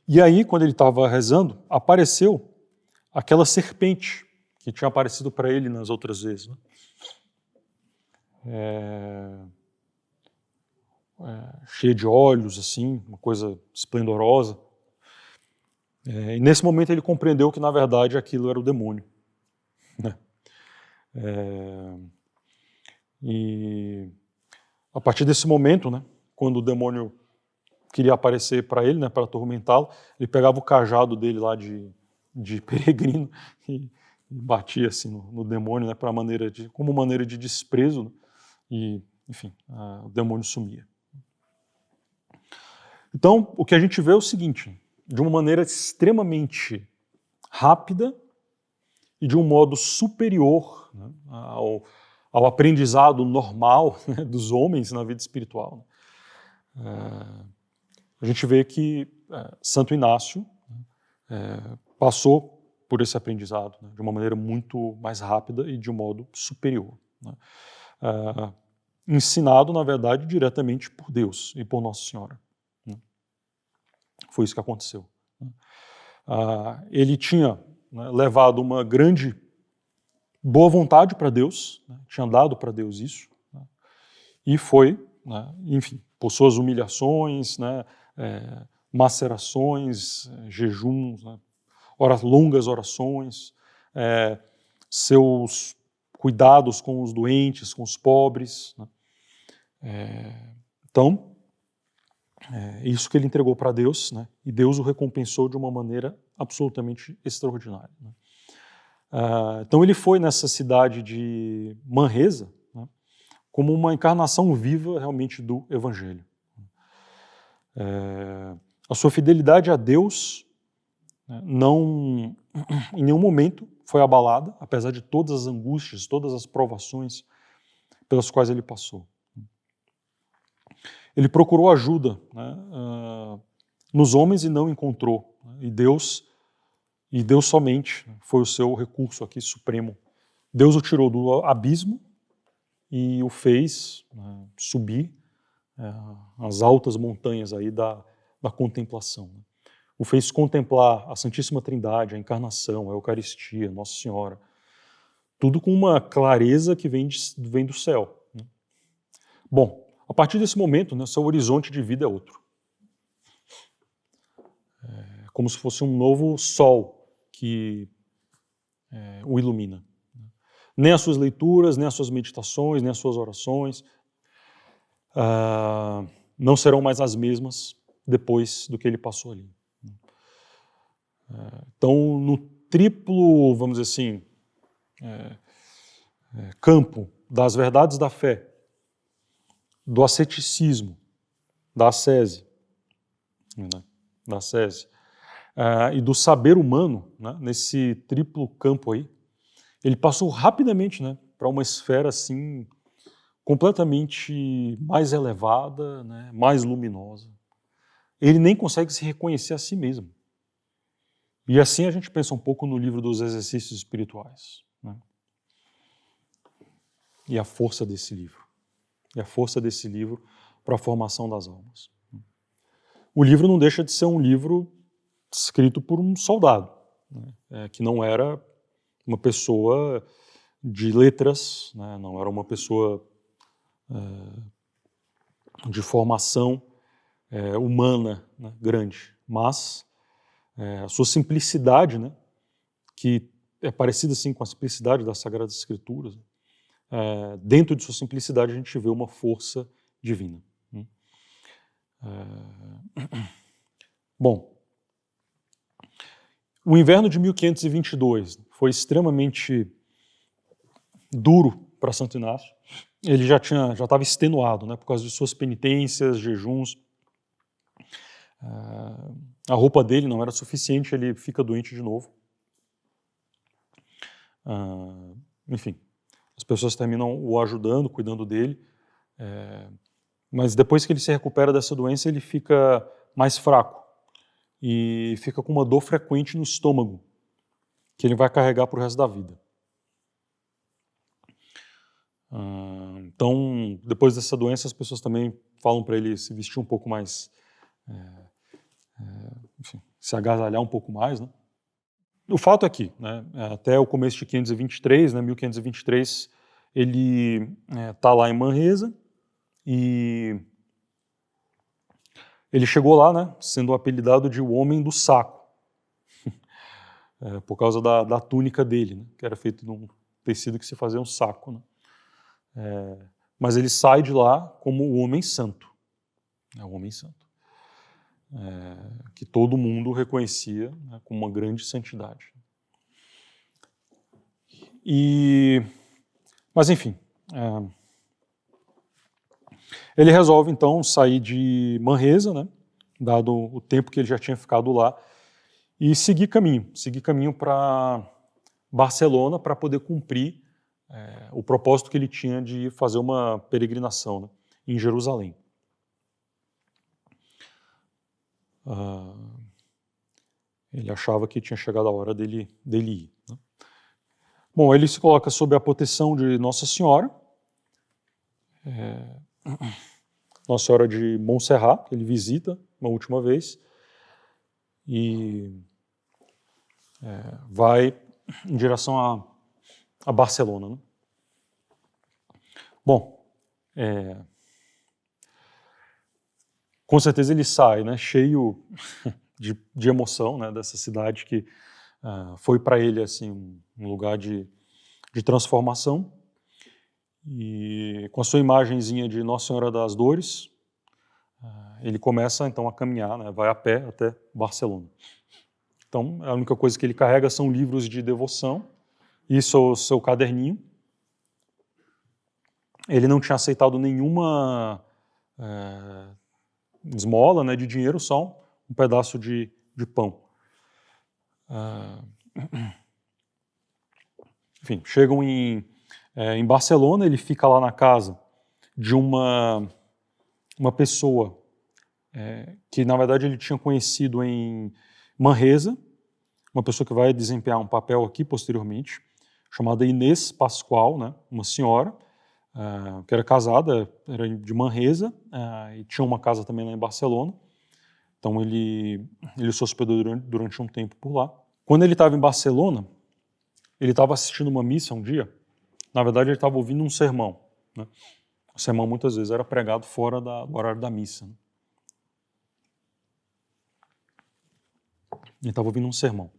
E aí, quando ele estava rezando, apareceu aquela serpente que tinha aparecido para ele nas outras vezes. Né? Cheia de olhos, assim, uma coisa esplendorosa. E nesse momento ele compreendeu que, na verdade, aquilo era o demônio. Né? E a partir desse momento, né, quando o demônio queria aparecer para ele, né, para atormentá-lo, ele pegava o cajado dele lá de peregrino e batia assim no demônio, né, como maneira de desprezo, né, e, enfim, o demônio sumia. Então, o que a gente vê é o seguinte: de uma maneira extremamente rápida e de um modo superior, né, ao aprendizado normal, né, dos homens na vida espiritual, a gente vê que Santo Inácio passou por esse aprendizado, né, de uma maneira muito mais rápida e de um modo superior. Né, ensinado, na verdade, diretamente por Deus e por Nossa Senhora. Né. Foi isso que aconteceu. Né. Ele tinha, né, levado uma grande boa vontade para Deus, né, tinha dado para Deus isso, né, e foi, né, enfim, por suas humilhações, né, macerações, jejuns, né, longas orações, seus cuidados com os doentes, com os pobres. Né. Então, isso que ele entregou para Deus, né, e Deus o recompensou de uma maneira absolutamente extraordinária. Né. Então ele foi nessa cidade de Manresa, né, como uma encarnação viva realmente do Evangelho. A sua fidelidade a Deus, né, não, em nenhum momento foi abalada, apesar de todas as angústias, todas as provações pelas quais ele passou. Ele procurou ajuda, né, nos homens e não encontrou. Né, e Deus somente foi o seu recurso aqui supremo. Deus o tirou do abismo e o fez subir as altas montanhas aí da contemplação. Né. O fez contemplar a Santíssima Trindade, a Encarnação, a Eucaristia, Nossa Senhora, tudo com uma clareza que vem do céu. Né. Bom, a partir desse momento, né, seu horizonte de vida é outro. como se fosse um novo sol que o ilumina. Nem as suas leituras, nem as suas meditações, nem as suas orações não serão mais as mesmas depois do que ele passou ali. Então, no triplo, vamos dizer assim, campo das verdades da fé, do asceticismo, da ascese, e do saber humano, né, nesse triplo campo aí, ele passou rapidamente, né, para uma esfera assim completamente mais elevada, né, mais luminosa. Ele nem consegue se reconhecer a si mesmo. E assim a gente pensa um pouco no livro dos exercícios espirituais, né? E a força desse livro. E a força desse livro para a formação das almas. O livro não deixa de ser um livro escrito por um soldado, né, que não era uma pessoa de letras, né, não era uma pessoa de formação humana, né, grande, mas a sua simplicidade, né, que é parecida assim com a simplicidade das Sagradas Escrituras, dentro de sua simplicidade a gente vê uma força divina. Bom, o inverno de 1522 foi extremamente duro para Santo Inácio. Ele já estava extenuado, né, por causa de suas penitências, jejuns. A roupa dele não era suficiente, ele fica doente de novo. Enfim, as pessoas terminam o ajudando, cuidando dele, mas depois que ele se recupera dessa doença, ele fica mais fraco e fica com uma dor frequente no estômago, que ele vai carregar para o resto da vida. Então, depois dessa doença, as pessoas também falam para ele se vestir um pouco mais, enfim, se agasalhar um pouco mais, né? O fato é que, né, até o começo de 523, né, 1523, ele está lá em Manresa e ele chegou lá, né, sendo apelidado de o Homem do Saco, por causa da túnica dele, né, que era feito de um tecido que se fazia um saco, né. Mas ele sai de lá como o Homem Santo, o Homem Santo, que todo mundo reconhecia, né, como uma grande santidade. Mas enfim, ele resolve então sair de Manresa, né, dado o tempo que ele já tinha ficado lá, e seguir caminho para Barcelona para poder cumprir o propósito que ele tinha de fazer uma peregrinação, né, em Jerusalém. Ele achava que tinha chegado a hora dele ir, né? Bom, ele se coloca sob a proteção de Nossa Senhora, Nossa Senhora de Montserrat, que ele visita uma última vez, e vai em direção a Barcelona, né? Bom, com certeza ele sai, né, cheio de emoção, né, dessa cidade que foi para ele assim, um lugar de transformação. E com a sua imagenzinha de Nossa Senhora das Dores, ele começa então a caminhar, né, vai a pé até Barcelona. Então, a única coisa que ele carrega são livros de devoção e seu caderninho. Ele não tinha aceitado nenhuma esmola, né, de dinheiro, só um pedaço de pão. Enfim, chegam em Barcelona, ele fica lá na casa de uma pessoa que, na verdade, ele tinha conhecido em Manresa, uma pessoa que vai desempenhar um papel aqui posteriormente, chamada Inês Pascoal, né, uma senhora que era casada, era de Manresa, e tinha uma casa também lá em Barcelona. Então ele se hospedou durante um tempo por lá. Quando ele estava em Barcelona, ele estava assistindo uma missa um dia. Na verdade, ele estava ouvindo um sermão, né? O sermão muitas vezes era pregado fora do horário da missa, né? Ele estava ouvindo um sermão.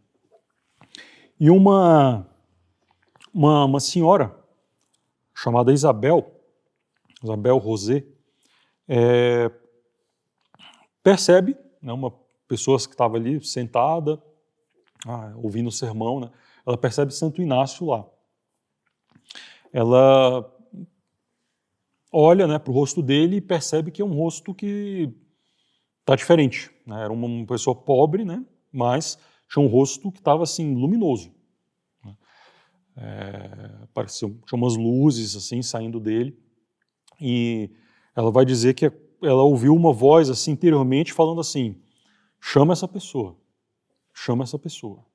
E uma senhora chamada Isabel Rosé, percebe, né, uma pessoa que estava ali sentada, ouvindo o sermão, né, ela percebe Santo Inácio lá. Ela olha, né, para o rosto dele e percebe que é um rosto que está diferente, né? Era uma pessoa pobre, né, mas tinha um rosto que estava assim, luminoso. Tinha umas luzes assim, saindo dele. E ela vai dizer que ela ouviu uma voz assim, interiormente falando assim: chama essa pessoa, chama essa pessoa.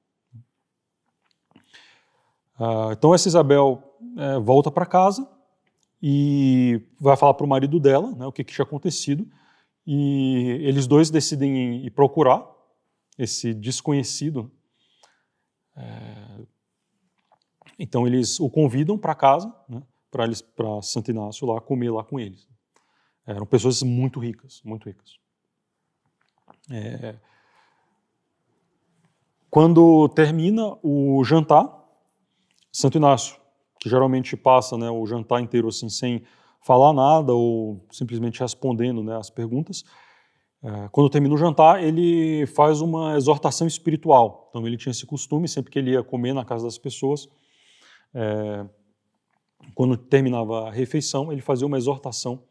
Então essa Isabel volta para casa e vai falar para o marido dela, né, o que tinha acontecido, e eles dois decidem ir procurar esse desconhecido. Então eles o convidam para casa, né, para Santo Inácio lá comer lá com eles. Eram pessoas muito ricas, muito ricas. Quando termina o jantar, Santo Inácio, que geralmente passa, né, o jantar inteiro assim sem falar nada ou simplesmente respondendo, né, as perguntas, quando termina o jantar, ele faz uma exortação espiritual. Então ele tinha esse costume, sempre que ele ia comer na casa das pessoas, quando terminava a refeição, ele fazia uma exortação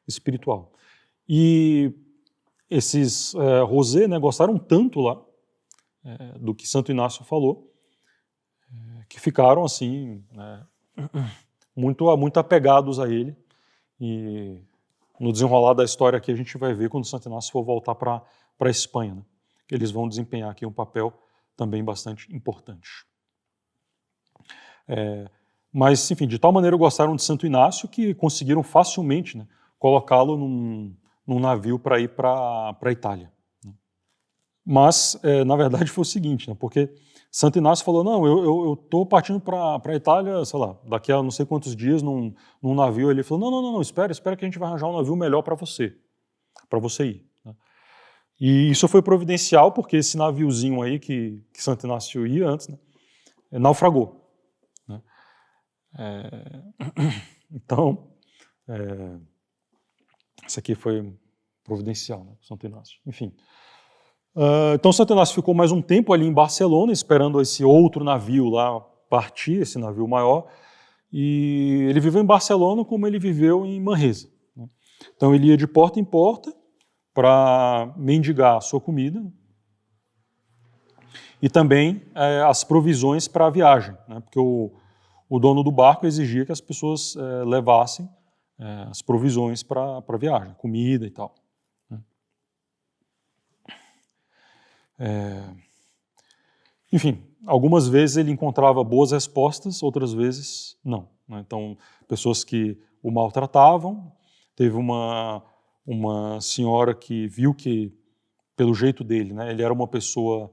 espiritual. E esses Rosé, né, gostaram tanto lá do que Santo Inácio falou, que ficaram assim, né, muito apegados a ele. E no desenrolar da história aqui a gente vai ver quando Santo Inácio for voltar para a Espanha, né, que eles vão desempenhar aqui um papel também bastante importante. Mas, enfim, de tal maneira gostaram de Santo Inácio que conseguiram facilmente, né, colocá-lo num navio para ir para a Itália. Mas, na verdade, foi o seguinte, né, porque Santo Inácio falou: não, eu estou partindo para a Itália, sei lá, daqui a não sei quantos dias num navio. Ele falou: não, espera que a gente vai arranjar um navio melhor para você ir. Né? E isso foi providencial porque esse naviozinho aí que Santo Inácio ia antes, né, naufragou. Né? Então, isso aqui foi providencial, né, Santo Inácio. Enfim. Então Santo Inácio ficou mais um tempo ali em Barcelona, esperando esse outro navio lá partir, esse navio maior, e ele viveu em Barcelona como ele viveu em Manresa. Né? Então ele ia de porta em porta para mendigar a sua comida e também as provisões para a viagem, né? Porque o dono do barco exigia que as pessoas levassem as provisões para a viagem, comida e tal. Enfim, algumas vezes ele encontrava boas respostas, outras vezes não. Né? Então, pessoas que o maltratavam. Teve uma senhora que viu que, pelo jeito dele, né, ele era uma pessoa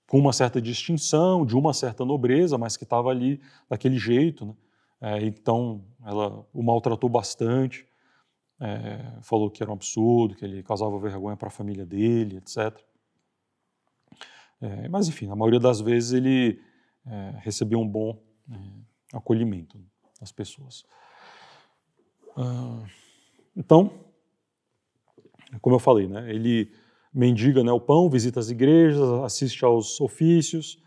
com uma certa distinção, de uma certa nobreza, mas que estava ali daquele jeito. Né? Então, ela o maltratou bastante, falou que era um absurdo, que ele causava vergonha para a família dele, etc. Mas, enfim, a maioria das vezes ele recebeu um bom acolhimento das pessoas. Então, como eu falei, né, ele mendiga, né, o pão, visita as igrejas, assiste aos ofícios.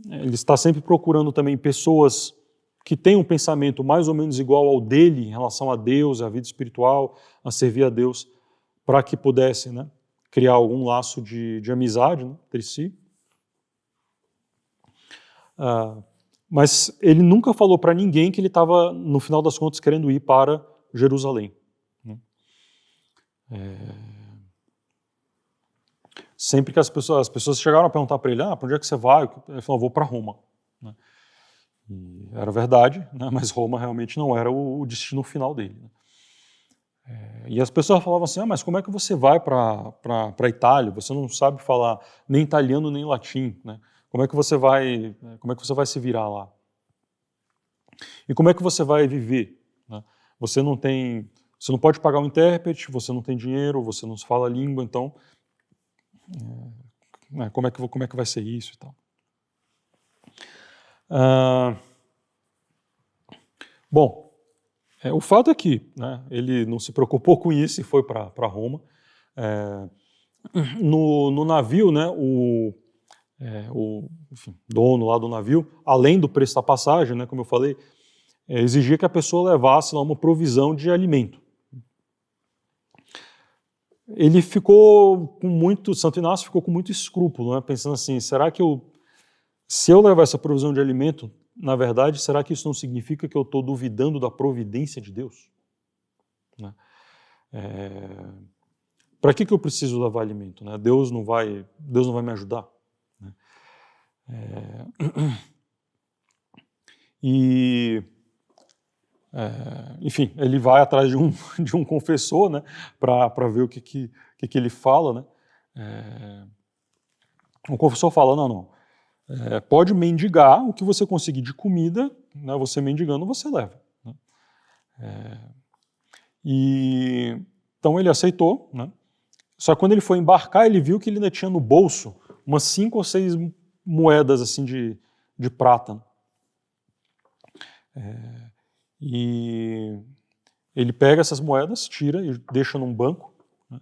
Ele está sempre procurando também pessoas que têm um pensamento mais ou menos igual ao dele em relação a Deus, à vida espiritual, a servir a Deus, para que pudessem, né, criar algum laço de amizade, né, entre si. Mas ele nunca falou para ninguém que ele estava, no final das contas, querendo ir para Jerusalém. Né? Sempre que as pessoas chegaram a perguntar para ele: para onde é que você vai? Ele falou: vou para Roma. Né? E era verdade, né? Mas Roma realmente não era o destino final dele. Né? E as pessoas falavam assim: mas como é que você vai para a Itália? Você não sabe falar nem italiano nem latim, né? Como é que você vai se virar lá? E como é que você vai viver? Né? Você não pode pagar um intérprete, você não tem dinheiro, você não fala a língua, então Como é que vai ser isso e tal. Bom, o fato é que, né, ele não se preocupou com isso e foi para Roma. No navio, né, enfim, dono lá do navio, além do preço da passagem, né, como eu falei, exigia que a pessoa levasse lá uma provisão de alimento. Ele ficou com muito, Santo Inácio ficou com muito escrúpulo, né, pensando assim, será que se eu levar essa provisão de alimento, na verdade, será que isso não significa que eu estou duvidando da providência de Deus? Né? Para que eu preciso levar alimento? Né? Deus não vai me ajudar? Né? Enfim, ele vai atrás de um confessor, né, para ver o que ele fala. Né? O confessor fala, não, pode mendigar o que você conseguir de comida, né, você mendigando, você leva. Né? Então ele aceitou, né? Só que quando ele foi embarcar, ele viu que ele ainda tinha no bolso umas 5 ou 6 moedas assim de prata. E ele pega essas moedas, tira e deixa num banco. Né?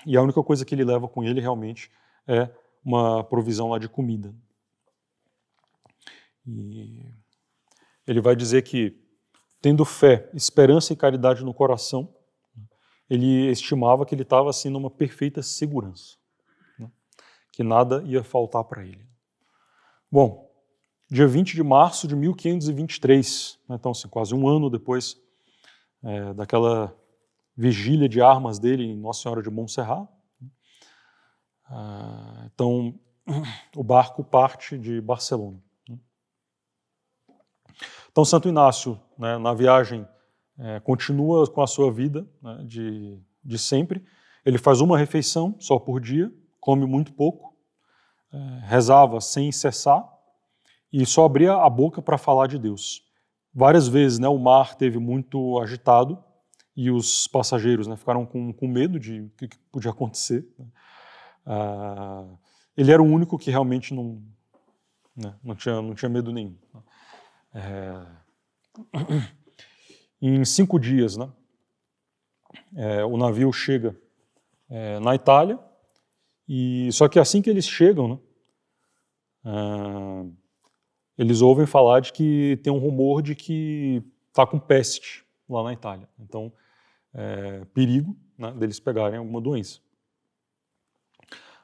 E a única coisa que ele leva com ele realmente é uma provisão lá de comida. E ele vai dizer que, tendo fé, esperança e caridade no coração, ele estimava que ele estava assim numa perfeita segurança, né? Que nada ia faltar para ele. Bom, dia 20 de março de 1523, né, então assim, quase um ano depois daquela vigília de armas dele em Nossa Senhora de Montserrat, então o barco parte de Barcelona. Né? Então Santo Inácio, né, na viagem, continua com a sua vida, né, de sempre. Ele faz uma refeição só por dia, come muito pouco, rezava sem cessar e só abria a boca para falar de Deus. Várias vezes, né, o mar teve muito agitado e os passageiros, né, ficaram com medo de o que podia acontecer. Né? Ele era o único que realmente não tinha medo nenhum. Em 5 dias, né, o navio chega na Itália, e só que assim que eles chegam, né, eles ouvem falar de que tem um rumor de que está com peste lá na Itália. Então, perigo, né, deles pegarem alguma doença.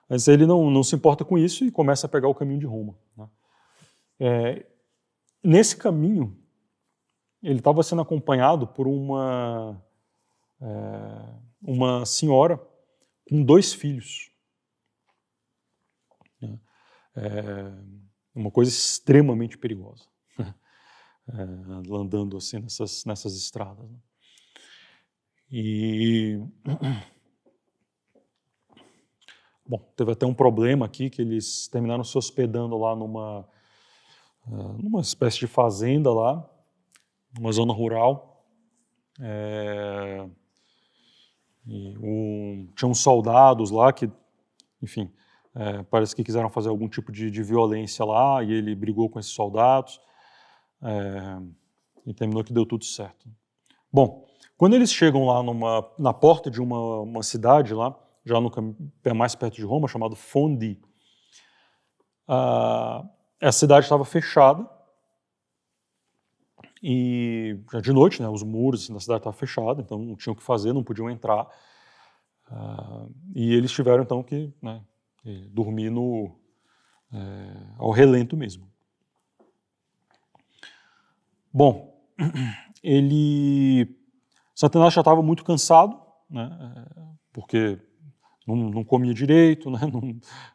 Mas ele não se importa com isso e começa a pegar o caminho de Roma. Né? Nesse caminho, ele estava sendo acompanhado por uma senhora com 2 filhos. Né? Uma coisa extremamente perigosa, andando assim nessas estradas. Né? E bom, teve até um problema aqui que eles terminaram se hospedando lá numa espécie de fazenda lá, numa zona rural. Tinham soldados lá que, enfim, parece que quiseram fazer algum tipo de violência lá e ele brigou com esses soldados e terminou que deu tudo certo. Bom, quando eles chegam lá na porta de uma cidade lá, já mais perto de Roma, chamado Fondi, a cidade estava fechada e já de noite, né, os muros da cidade estavam fechados, então não tinham o que fazer, não podiam entrar. E eles tiveram então que, né, dormir ao relento mesmo. Bom, Santo Inácio já estava muito cansado, né, porque não comia direito, né,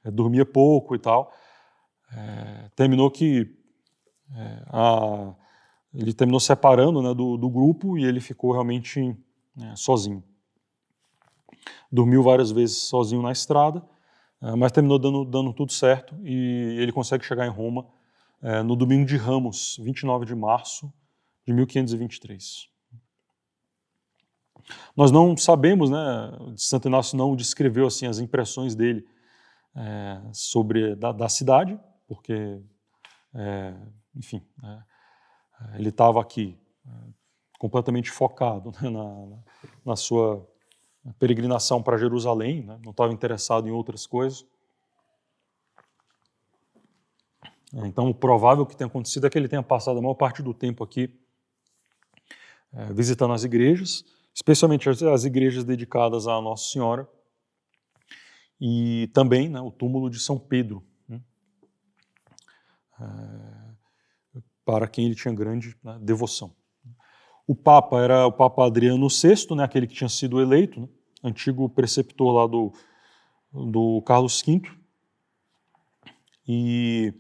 dormia pouco e tal. Terminou que ele terminou separando, né, do grupo e ele ficou realmente sozinho. Dormiu várias vezes sozinho na estrada, mas terminou dando tudo certo e ele consegue chegar em Roma no domingo de Ramos, 29 de março de 1523. Nós não sabemos, né, Santo Inácio não descreveu assim as impressões dele sobre da cidade, porque, enfim, ele estava aqui completamente focado, né, na sua peregrinação para Jerusalém, né, não estava interessado em outras coisas. Então, o provável que tenha acontecido é que ele tenha passado a maior parte do tempo aqui visitando as igrejas, especialmente as igrejas dedicadas à Nossa Senhora, e também, né, o túmulo de São Pedro, né, para quem ele tinha grande, né, devoção. O Papa era o Papa Adriano VI, né, aquele que tinha sido eleito, né, antigo preceptor lá do Carlos V. E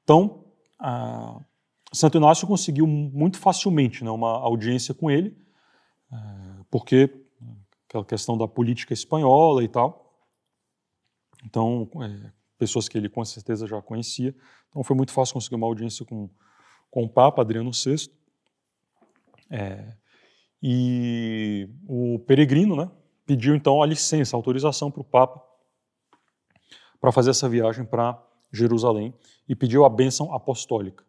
então, Santo Inácio conseguiu muito facilmente, né, uma audiência com ele, porque aquela questão da política espanhola e tal. Então, pessoas que ele com certeza já conhecia. Então, foi muito fácil conseguir uma audiência com o Papa Adriano VI. E o peregrino, né, pediu então a licença, a autorização para o Papa para fazer essa viagem para Jerusalém e pediu a bênção apostólica.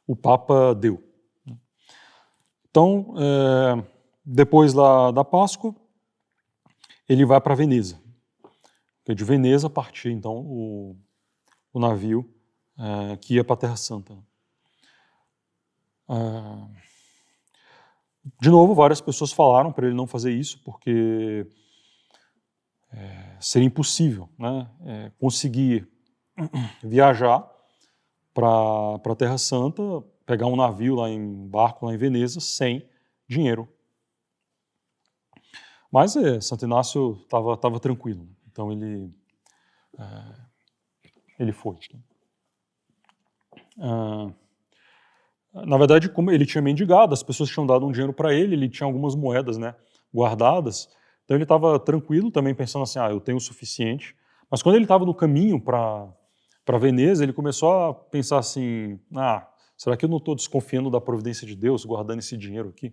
O Papa deu. Então, depois da Páscoa, ele vai para Veneza. De Veneza partia então o navio que ia para a Terra Santa. De novo, várias pessoas falaram para ele não fazer isso, porque seria impossível, né, conseguir viajar para a Terra Santa, pegar um navio barco lá em Veneza, sem dinheiro. Mas Santo Inácio estava tranquilo, então ele foi. Na verdade, como ele tinha mendigado, as pessoas tinham dado um dinheiro para ele tinha algumas moedas, né, guardadas, então ele estava tranquilo também, pensando assim, eu tenho o suficiente. Mas quando ele estava no caminho para Veneza, ele começou a pensar assim, será que eu não estou desconfiando da providência de Deus, guardando esse dinheiro aqui?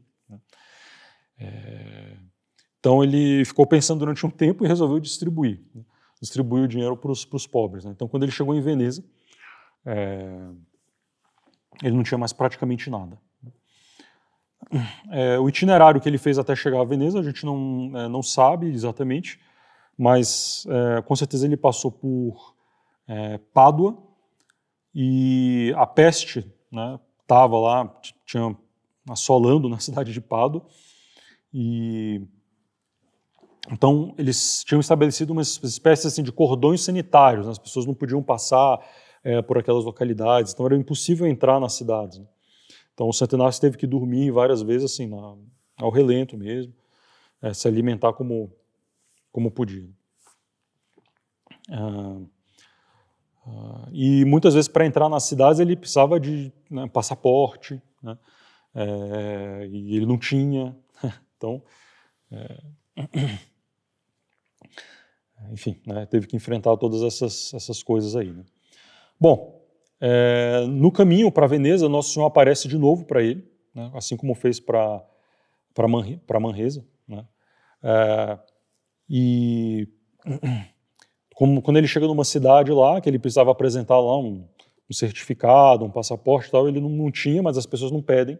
Então ele ficou pensando durante um tempo e resolveu distribuir o dinheiro para os pobres, né? Então quando ele chegou em Veneza, ele não tinha mais praticamente nada. O itinerário que ele fez até chegar a Veneza, a gente não sabe exatamente, mas com certeza ele passou por Pádua, e a peste, né, estava lá, tinha assolando na cidade de Pádua, e então eles tinham estabelecido uma espécie assim, de cordões sanitários, né? As pessoas não podiam passar por aquelas localidades, então era impossível entrar nas cidades, né? Então o Santo Inácio teve que dormir várias vezes assim, ao relento mesmo, se alimentar como podia. E muitas vezes para entrar nas cidades ele precisava de passaporte, né? E ele não tinha, então, enfim, né, teve que enfrentar todas essas coisas aí, né? Bom, no caminho para Veneza, Nosso Senhor aparece de novo para ele, né, assim como fez para Manresa, né? E quando ele chega numa cidade lá, que ele precisava apresentar lá um certificado, um passaporte e tal, ele não tinha, mas as pessoas não pedem,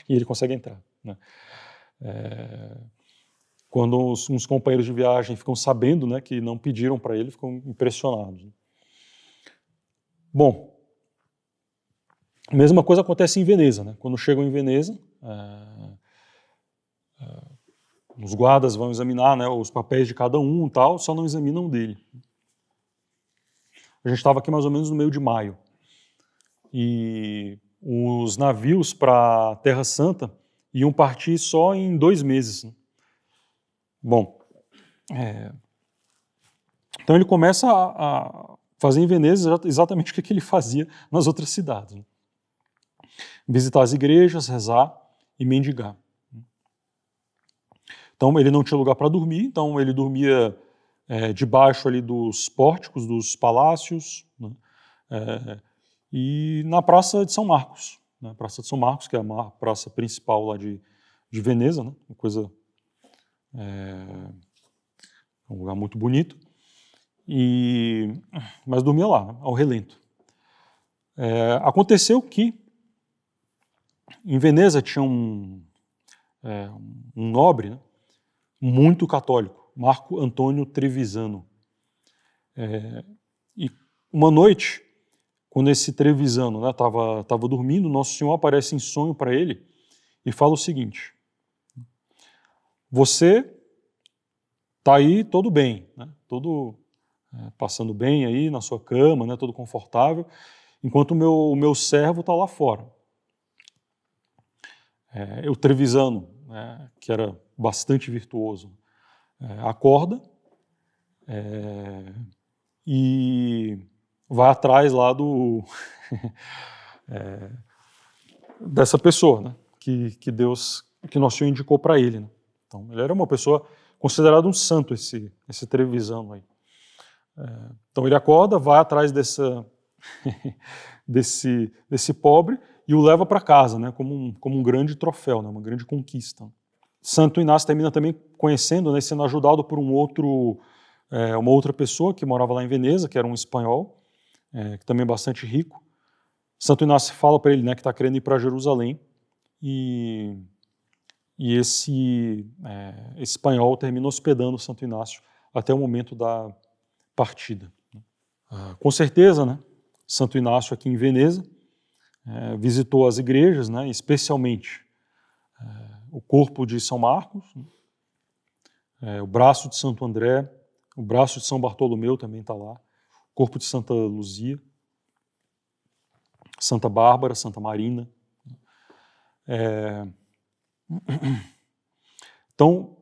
e ele consegue entrar, né? Quando uns companheiros de viagem ficam sabendo, né, que não pediram para ele, ficam impressionados. Bom, a mesma coisa acontece em Veneza, né? Quando chegam em Veneza, os guardas vão examinar, né, os papéis de cada um e tal, só não examinam dele. A gente estava aqui mais ou menos no meio de maio, e os navios para a Terra Santa iam partir só em 2 meses, né? Bom, então ele começa a fazer em Veneza exatamente o que ele fazia nas outras cidades, né? Visitar as igrejas, rezar e mendigar. Então ele não tinha lugar para dormir, então ele dormia debaixo ali dos pórticos, dos palácios, né? E na Praça de São Marcos, né? Praça de São Marcos, que é a praça principal lá de de Veneza, né? Uma coisa, um lugar muito bonito, mas dormia lá, né? Ao relento. Aconteceu que em Veneza tinha um nobre, né? Muito católico, Marco Antônio Trevisano. E uma noite, quando esse Trevisano estava dormindo, Nosso Senhor aparece em sonho para ele e fala o seguinte: você está aí todo bem, né? Todo passando bem aí na sua cama, né? Todo confortável, enquanto o meu servo está lá fora. O Trevisano, né, que era bastante virtuoso, acorda e vai atrás lá dessa pessoa, né, que Nosso Senhor indicou para ele, né? Então, ele era uma pessoa considerado um santo, esse Trevisano aí. Então ele acorda, vai atrás desse pobre e o leva para casa, né, como um grande troféu, né, uma grande conquista. Santo Inácio termina também conhecendo, né, sendo ajudado por uma outra pessoa que morava lá em Veneza, que era um espanhol, que também é bastante rico. Santo Inácio fala para ele, né, que está querendo ir para Jerusalém, e esse espanhol termina hospedando Santo Inácio até o momento da partida. Com certeza, né, Santo Inácio aqui em Veneza visitou as igrejas, né, especialmente o corpo de São Marcos, o braço de Santo André, o braço de São Bartolomeu também está lá, o corpo de Santa Luzia, Santa Bárbara, Santa Marina. Então,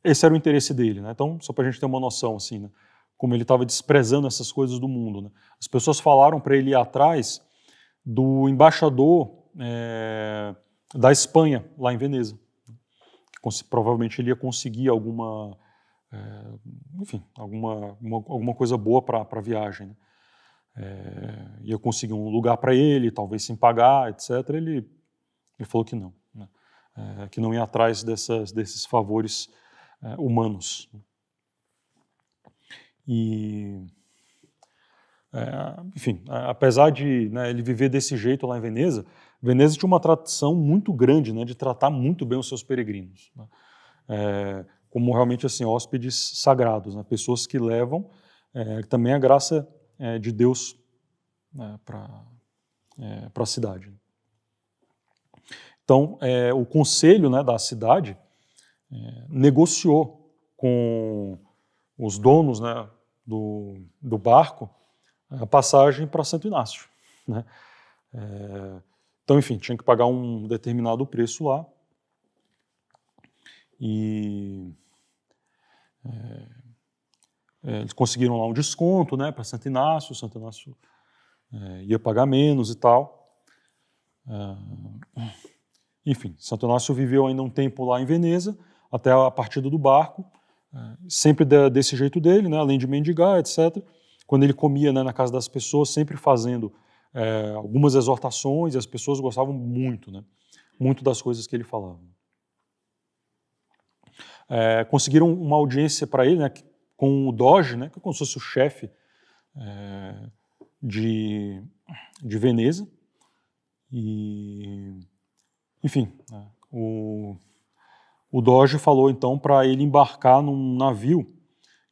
esse era o interesse dele, né? Então, só para a gente ter uma noção, assim, né, como ele estava desprezando essas coisas do mundo, né? As pessoas falaram para ele ir atrás do embaixador da Espanha, lá em Veneza. Provavelmente ele ia conseguir alguma coisa boa para a viagem, né? Ia conseguir um lugar para ele, talvez sem pagar, etc. Ele falou que não, né? Que não ia atrás desses favores humanos. E, enfim, apesar de, né, ele viver desse jeito lá em Veneza, Veneza tinha uma tradição muito grande, né, de tratar muito bem os seus peregrinos, né? Como realmente assim, hóspedes sagrados, né, pessoas que levam também a graça de Deus, né, para a cidade. Então, o conselho, né, da cidade negociou com os donos, né, do barco a passagem para Santo Inácio, né? Então, enfim, tinha que pagar um determinado preço lá e eles conseguiram lá um desconto, né, para Santo Inácio ia pagar menos e tal. Enfim, Santo Inácio viveu ainda um tempo lá em Veneza, até a partida do barco, sempre desse jeito dele, né, além de mendigar, etc. Quando ele comia, né, na casa das pessoas, sempre fazendo algumas exortações, e as pessoas gostavam muito, né, muito das coisas que ele falava. Conseguiram uma audiência para ele, né, com o Doge, né, que é como se fosse o chefe de Veneza. E, enfim, o Doge falou então para ele embarcar num navio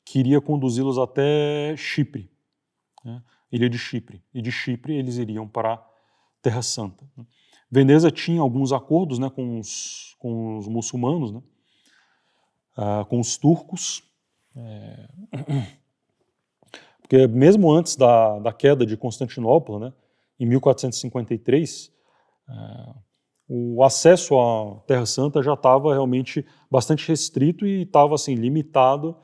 que iria conduzi-los até Chipre, né, ilha de Chipre. E de Chipre eles iriam para a Terra Santa, né. Veneza tinha alguns acordos, né, com os muçulmanos, né, com os turcos, porque mesmo antes da queda de Constantinopla, né, em 1453, o acesso à Terra Santa já estava realmente bastante restrito e estava assim, limitado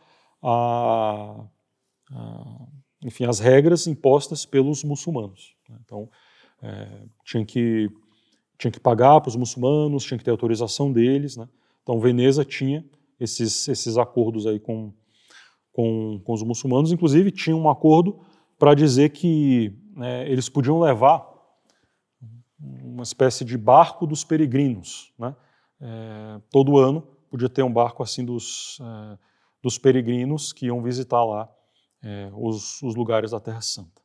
enfim, às regras impostas pelos muçulmanos. Então, tinha que pagar para os muçulmanos, tinha que ter autorização deles, né? Então, Veneza tinha esses acordos aí com os muçulmanos, inclusive tinha um acordo para dizer que eles podiam levar uma espécie de barco dos peregrinos, né, todo ano podia ter um barco assim dos peregrinos que iam visitar lá os lugares da Terra Santa.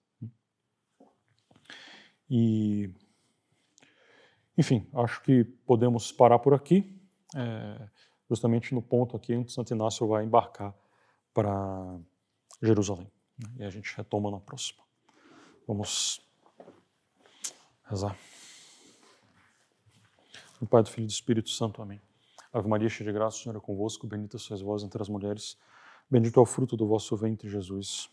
E, enfim, acho que podemos parar por aqui, justamente no ponto aqui onde Santo Inácio vai embarcar para Jerusalém. E a gente retoma na próxima. Vamos rezar. Em Pai, do Filho e do Espírito Santo. Amém. Ave Maria, cheia de graça, o Senhor é convosco. Bendita sois vós entre as mulheres. Bendito é o fruto do vosso ventre, Jesus.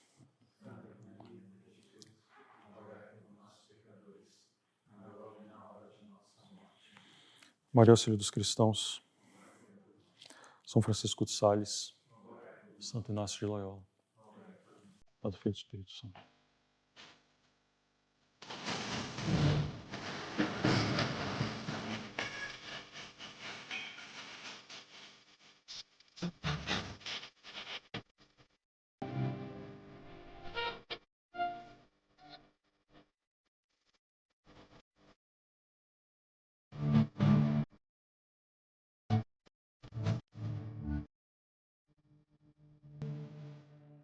Maria, auxílio dos cristãos. São Francisco de Sales. Santo Inácio de Loyola. Pai do Filho e do Espírito Santo.